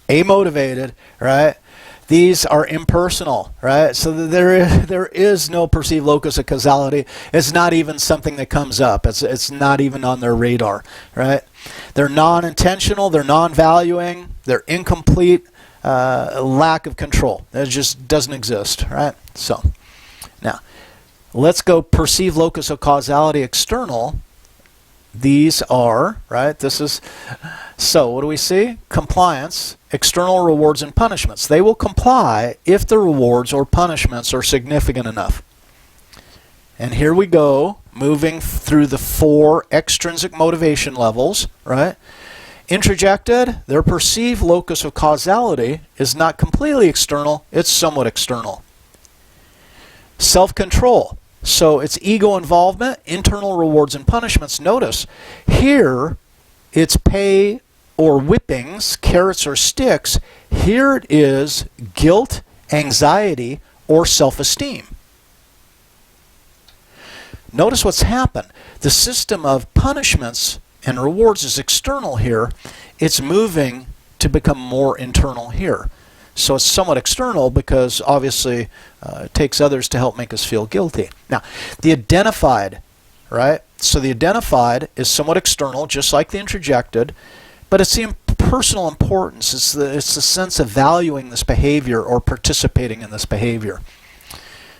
Amotivated, right? These are impersonal, right? So there is no perceived locus of causality. It's not even something that comes up. It's not even on their radar, right? They're non-intentional. They're non-valuing. They're incomplete. Lack of control. It just doesn't exist, right? So now let's go perceived locus of causality external. These are, right, this is, so what do we see? Compliance, external rewards and punishments. They will comply if the rewards or punishments are significant enough. And here we go, moving through the 4 extrinsic motivation levels, right? Introjected, their perceived locus of causality is not completely external, it's somewhat external. Self-control. So it's ego involvement, internal rewards and punishments. Notice, here it's pay or whippings, carrots or sticks. Here it is guilt, anxiety, or self-esteem. Notice what's happened. The system of punishments and rewards is external here. It's moving to become more internal here. So it's somewhat external because obviously it takes others to help make us feel guilty. Now, the identified, right? So the identified is somewhat external, just like the introjected, but it's the personal importance. It's the sense of valuing this behavior or participating in this behavior.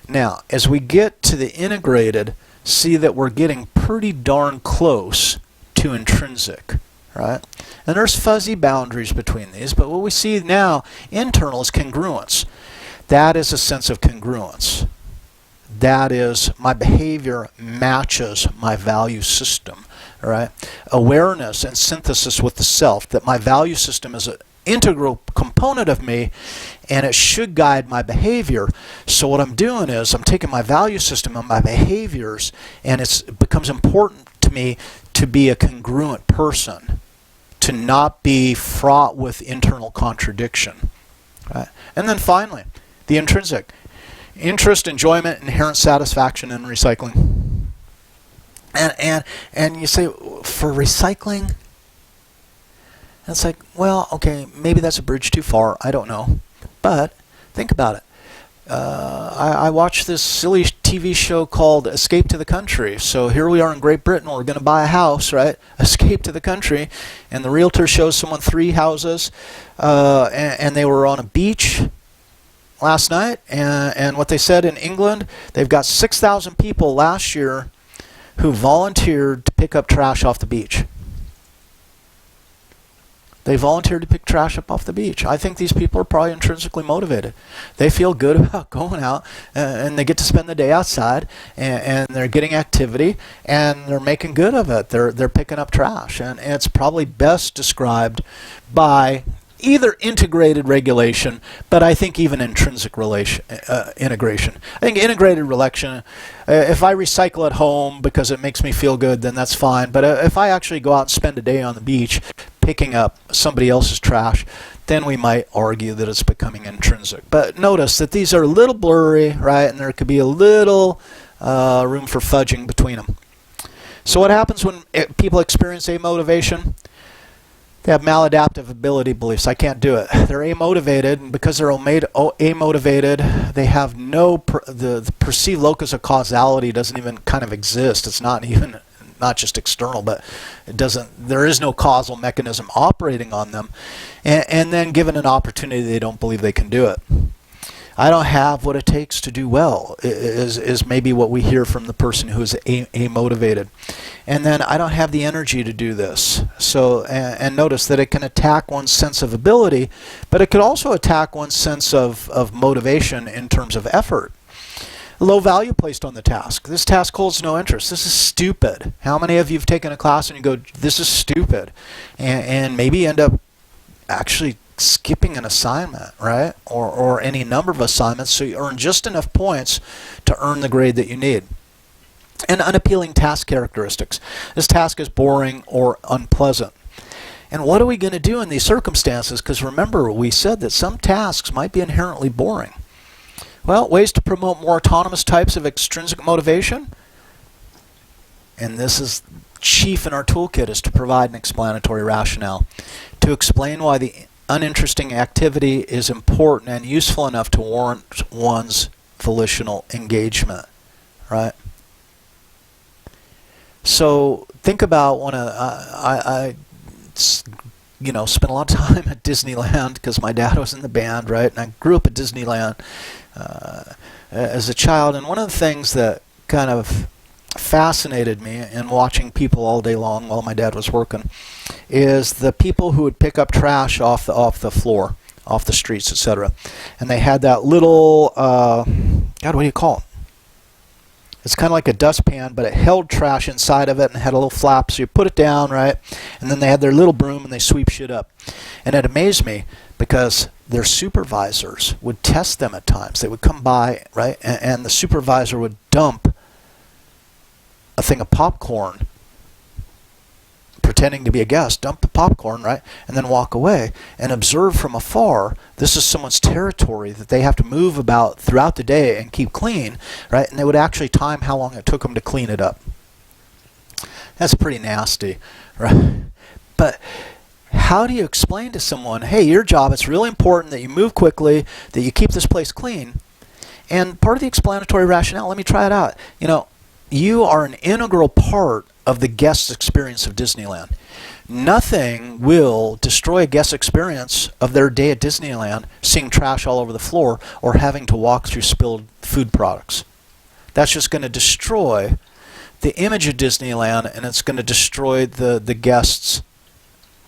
Now, as we get to the integrated, see that we're getting pretty darn close to intrinsic. Right? And there's fuzzy boundaries between these, but what we see now, internal, is congruence. That is a sense of congruence. That is, my behavior matches my value system. Right? Awareness and synthesis with the self, that my value system is an integral component of me, and it should guide my behavior. So what I'm doing is I'm taking my value system and my behaviors, and it becomes important to me to be a congruent person, to not be fraught with internal contradiction. Right? And then finally, the intrinsic. Interest, enjoyment, inherent satisfaction in recycling. And you say, for recycling? It's like, well, okay, maybe that's a bridge too far. I don't know. But think about it. I watched this silly TV show called Escape to the Country. So here we are in Great Britain. We're going to buy a house, right? Escape to the country. And the realtor shows someone 3 houses. And they were on a beach last night. And what they said in England, they've got 6,000 people last year who volunteered to pick up trash off the beach. They volunteered to pick trash up off the beach. I think these people are probably intrinsically motivated. They feel good about going out, and they get to spend the day outside, and they're getting activity, and they're making good of it. They're picking up trash, and it's probably best described by either integrated regulation, but I think even intrinsic integration. I think integrated relation, if I recycle at home because it makes me feel good, then that's fine. But if I actually go out and spend a day on the beach picking up somebody else's trash, then we might argue that it's becoming intrinsic. But notice that these are a little blurry, right? And there could be a little room for fudging between them. So what happens when people experience amotivation? They have maladaptive ability beliefs. I can't do it. They're amotivated, and because they're amotivated, they have no, the perceived locus of causality doesn't even kind of exist. It's not just external, but there is no causal mechanism operating on them. And then given an opportunity, they don't believe they can do it. I don't have what it takes to do well, is maybe what we hear from the person who is amotivated. And then I don't have the energy to do this. So, and notice that it can attack one's sense of ability, but it could also attack one's sense of motivation in terms of effort. Low value placed on the task. This task holds no interest. This is stupid. How many of you have taken a class and you go, this is stupid? And maybe end up actually skipping an assignment, right? Or any number of assignments, so you earn just enough points to earn the grade that you need. And unappealing task characteristics. This task is boring or unpleasant. And what are we going to do in these circumstances? Because remember, we said that some tasks might be inherently boring. Well, ways to promote more autonomous types of extrinsic motivation. And this is chief in our toolkit, is to provide an explanatory rationale. To explain why the uninteresting activity is important and useful enough to warrant one's volitional engagement. Right? So think about when I spent a lot of time at Disneyland because my dad was in the band, right? And I grew up at Disneyland as a child. And one of the things that kind of fascinated me in watching people all day long while my dad was working is the people who would pick up trash off the floor, off the streets, etc. And they had that little, God, what do you call it? It's kind of like a dustpan, but it held trash inside of it and had a little flap, so you put it down, right? And then they had their little broom and they sweep shit up. And it amazed me because their supervisors would test them at times. They would come by, right? And the supervisor would dump a thing of popcorn, pretending to be a guest, dump the popcorn, right? And then walk away and observe from afar. This is someone's territory that they have to move about throughout the day and keep clean, right? And they would actually time how long it took them to clean it up. That's pretty nasty, right? But how do you explain to someone, hey, your job, it's really important that you move quickly, that you keep this place clean? And part of the explanatory rationale, let me try it out. You are an integral part of the guest's experience of Disneyland. Nothing will destroy a guest's experience of their day at Disneyland, seeing trash all over the floor or having to walk through spilled food products. That's just going to destroy the image of Disneyland, and it's going to destroy the guest's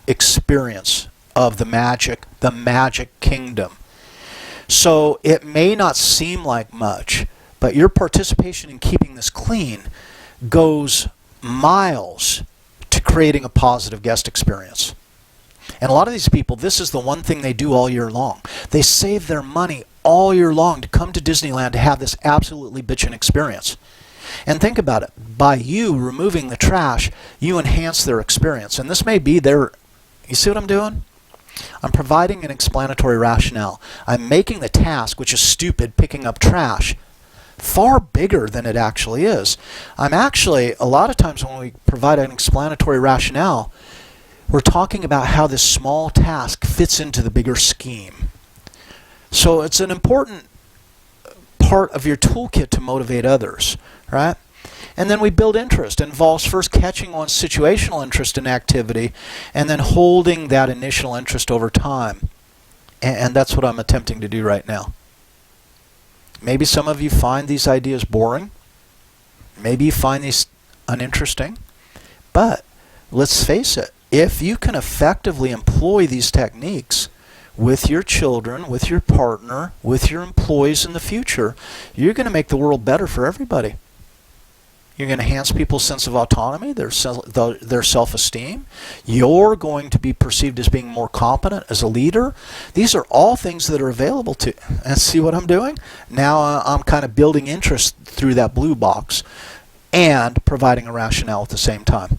experience of the magic kingdom. So it may not seem like much, but your participation in keeping this clean goes miles to creating a positive guest experience. And a lot of these people, this is the one thing they do all year long. They save their money all year long to come to Disneyland to have this absolutely bitchin' experience. And think about it. By you removing the trash, you enhance their experience. And this may be their... You see what I'm doing? I'm providing an explanatory rationale. I'm making the task, which is stupid, picking up trash, far bigger than it actually is. I'm actually, a lot of times when we provide an explanatory rationale, we're talking about how this small task fits into the bigger scheme. So it's an important part of your toolkit to motivate others, right? And then we build interest. It involves first catching one's situational interest in activity and then holding that initial interest over time. And that's what I'm attempting to do right now. Maybe some of you find these ideas boring. Maybe you find these uninteresting. But let's face it, if you can effectively employ these techniques with your children, with your partner, with your employees in the future, you're going to make the world better for everybody. You're going to enhance people's sense of autonomy, their self-esteem. You're going to be perceived as being more competent as a leader. These are all things that are available to you. And see what I'm doing? Now I'm kind of building interest through that blue box and providing a rationale at the same time.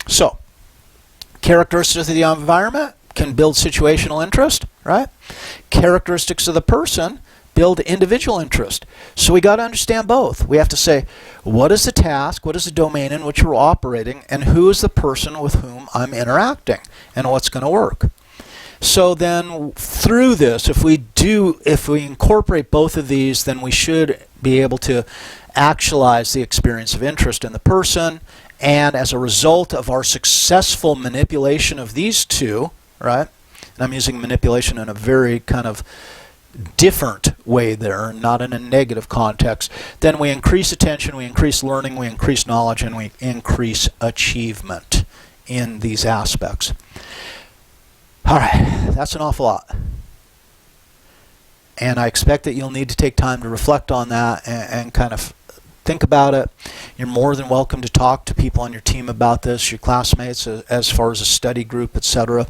So, characteristics of the environment can build situational interest, right? Characteristics of the person build individual interest. So we got to understand both. We have to say, what is the task, what is the domain in which we're operating, and who is the person with whom I'm interacting, and what's going to work. So then through this, if we incorporate both of these, then we should be able to actualize the experience of interest in the person, and as a result of our successful manipulation of these two, right? And I'm using manipulation in a very kind of different way there, not in a negative context, then we increase attention, we increase learning, we increase knowledge, and we increase achievement in these aspects. All right, that's an awful lot. And I expect that you'll need to take time to reflect on that and kind of think about it. You're more than welcome to talk to people on your team about this, your classmates, as far as a study group, etc.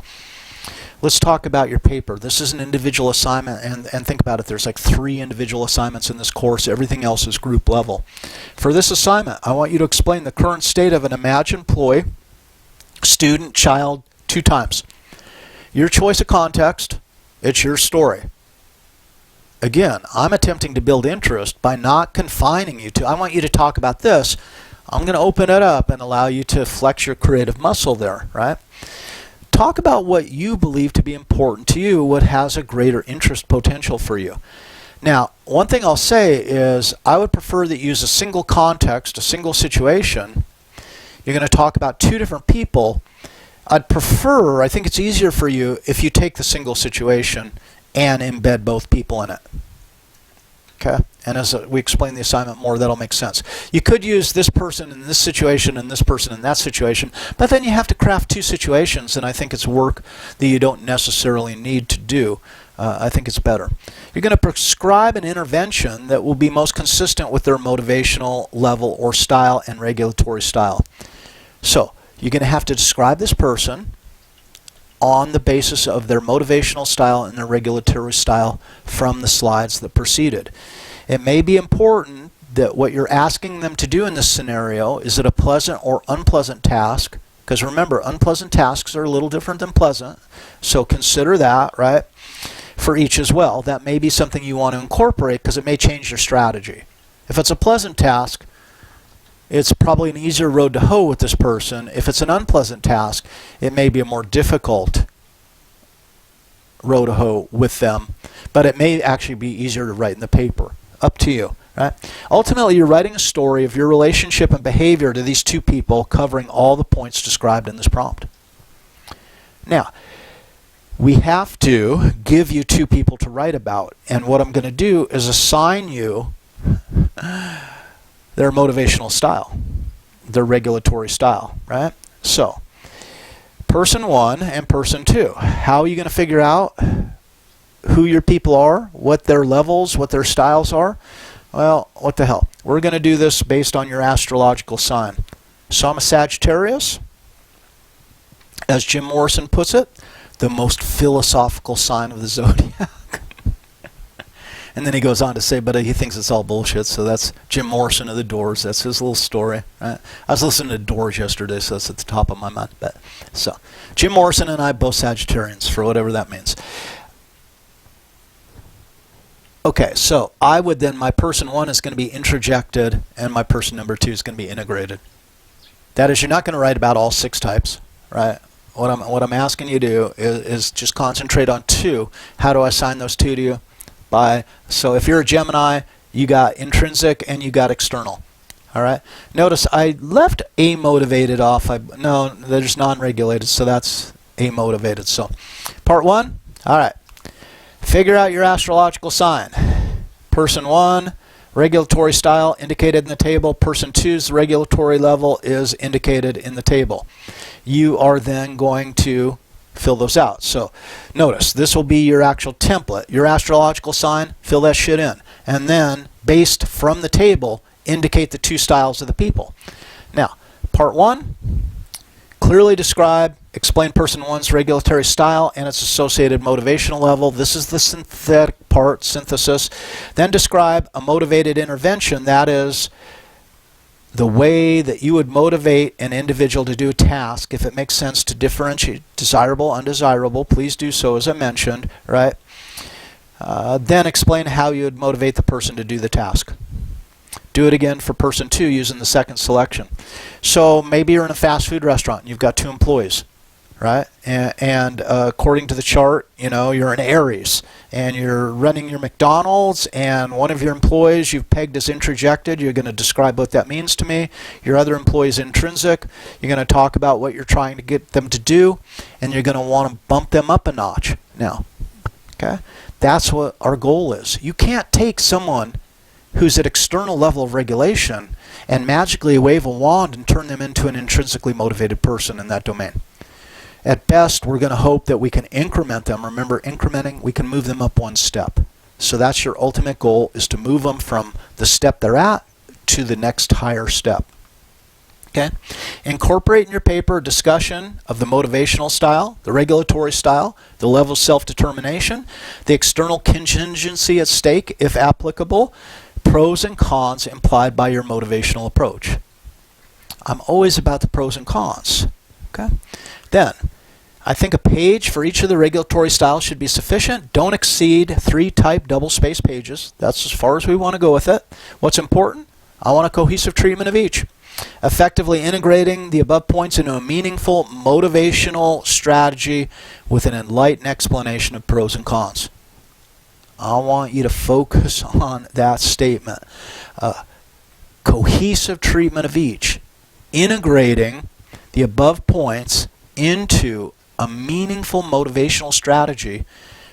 Let's talk about your paper. This is an individual assignment, and think about it. There's like 3 individual assignments in this course. Everything else is group level. For this assignment, I want you to explain the current state of an imagined employee, student, child, 2 times. Your choice of context, it's your story. Again, I'm attempting to build interest by not confining you to, I want you to talk about this. I'm going to open it up and allow you to flex your creative muscle there, right? Talk about what you believe to be important to you, what has a greater interest potential for you. Now, one thing I'll say is I would prefer that you use a single context, a single situation. You're going to talk about 2 different people. I'd prefer, I think it's easier for you if you take the single situation and embed both people in it. Okay? And as we explain the assignment more, that'll make sense. You could use this person in this situation and this person in that situation, but then you have to craft 2 situations, and I think it's work that you don't necessarily need to do. I think it's better. You're going to prescribe an intervention that will be most consistent with their motivational level or style and regulatory style. So, you're going to have to describe this person on the basis of their motivational style and their regulatory style from the slides that preceded. It may be important that what you're asking them to do in this scenario, is it a pleasant or unpleasant task? Because remember, unpleasant tasks are a little different than pleasant, so consider that, right, for each as well. That may be something you want to incorporate because it may change your strategy. If it's a pleasant task, it's probably an easier road to hoe with this person. If it's an unpleasant task, it may be a more difficult road to hoe with them, but it may actually be easier to write in the paper. Up to you, right? Ultimately, you're writing a story of your relationship and behavior to these 2 people, covering all the points described in this prompt. Now, we have to give you 2 people to write about, and what I'm going to do is assign you their motivational style, their regulatory style, right? So, person 1 and person 2. How are you going to figure out who your people are, what their levels, what their styles are? Well, what the hell. We're going to do this based on your astrological sign. So I'm a Sagittarius. As Jim Morrison puts it, the most philosophical sign of the zodiac. And then he goes on to say, but he thinks it's all bullshit, so that's Jim Morrison of the Doors. That's his little story. Right? I was listening to Doors yesterday, so that's at the top of my mind. But, so, Jim Morrison and I both Sagittarians, for whatever that means. Okay, so I would then, my person 1 is going to be introjected, and my person number 2 is going to be integrated. That is, you're not going to write about all 6 types, right? What I'm asking you to do is just concentrate on 2. How do I assign those 2 to you? So if you're a Gemini, you got intrinsic and you got external. All right. Notice I left amotivated off. No, there's non-regulated, so that's amotivated. So part 1. All right. Figure out your astrological sign. Person 1, regulatory style indicated in the table. Person 2's regulatory level is indicated in the table. You are then going to fill those out. So notice, this will be your actual template. Your astrological sign, fill that shit in. And then, based from the table, indicate the 2 styles of the people. Now, part 1, clearly describe, explain person 1's regulatory style and its associated motivational level. This is the synthetic part, synthesis. Then describe a motivated intervention, that is, the way that you would motivate an individual to do a task. If it makes sense to differentiate desirable, undesirable, please do so, as I mentioned, right? Then explain how you would motivate the person to do the task. Do it again for person 2 using the second selection. So maybe you're in a fast food restaurant and you've got 2 employees, right? And according to the chart, you're an Aries and you're running your McDonald's, and one of your employees you've pegged as introjected. You're going to describe what that means to me. Your other employee is intrinsic. You're going to talk about what you're trying to get them to do, and you're going to want to bump them up a notch. Now, okay? That's what our goal is. You can't take someone who's at external level of regulation and magically wave a wand and turn them into an intrinsically motivated person in that domain. At best, we're going to hope that we can increment them. Remember, incrementing, we can move them up 1 step. So that's your ultimate goal, is to move them from the step they're at to the next higher step. Okay? Incorporate in your paper a discussion of the motivational style, the regulatory style, the level of self-determination, the external contingency at stake, if applicable, pros and cons implied by your motivational approach. I'm always about the pros and cons. Okay? Then, I think a page for each of the regulatory styles should be sufficient. Don't exceed 3 type double-spaced pages. That's as far as we want to go with it. What's important? I want a cohesive treatment of each. Effectively integrating the above points into a meaningful motivational strategy with an enlightened explanation of pros and cons. I want you to focus on that statement. Cohesive treatment of each. Integrating the above points into a meaningful motivational strategy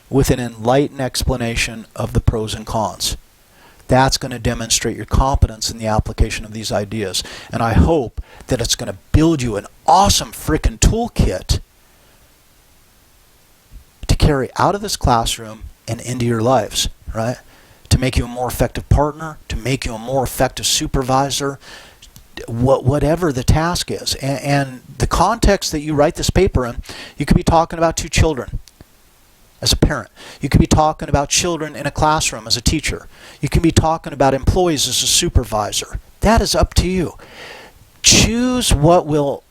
with an enlightened explanation of the pros and cons. That's going to demonstrate your competence in the application of these ideas. And I hope that it's going to build you an awesome frickin' toolkit to carry out of this classroom and into your lives, right? To make you a more effective partner, to make you a more effective supervisor, whatever the task is. And the context that you write this paper in, you could be talking about 2 children as a parent. You could be talking about children in a classroom as a teacher. You can be talking about employees as a supervisor. That is up to you. Choose what will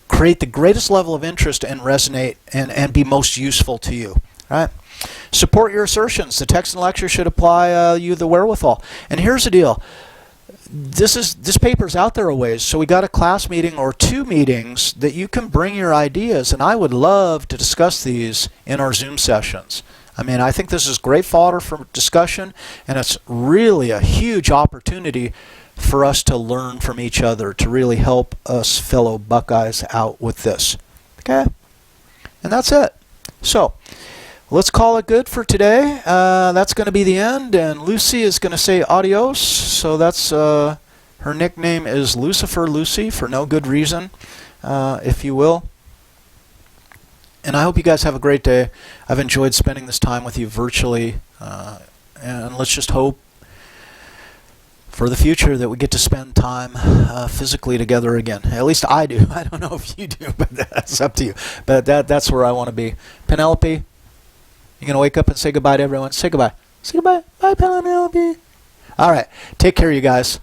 create the greatest level of interest and resonate and be most useful to you. Right? Support your assertions. The text and lecture should apply you the wherewithal. And here's the deal. This paper's out there a ways, so we got a class meeting or 2 meetings that you can bring your ideas, and I would love to discuss these in our Zoom sessions. I mean, I think this is great fodder for discussion, and it's really a huge opportunity for us to learn from each other, to really help us fellow Buckeyes out with this. Okay? And that's it. So, let's call it good for today. That's going to be the end, and Lucy is going to say adios. So that's her nickname is Lucifer Lucy for no good reason, if you will. And I hope you guys have a great day. I've enjoyed spending this time with you virtually, and let's just hope for the future that we get to spend time physically together again. At least I do. I don't know if you do, but that's up to you. But that's where I want to be. Penelope, you're going to wake up and say goodbye to everyone. Say goodbye. Say goodbye. Bye, Penelope. All right. Take care, you guys.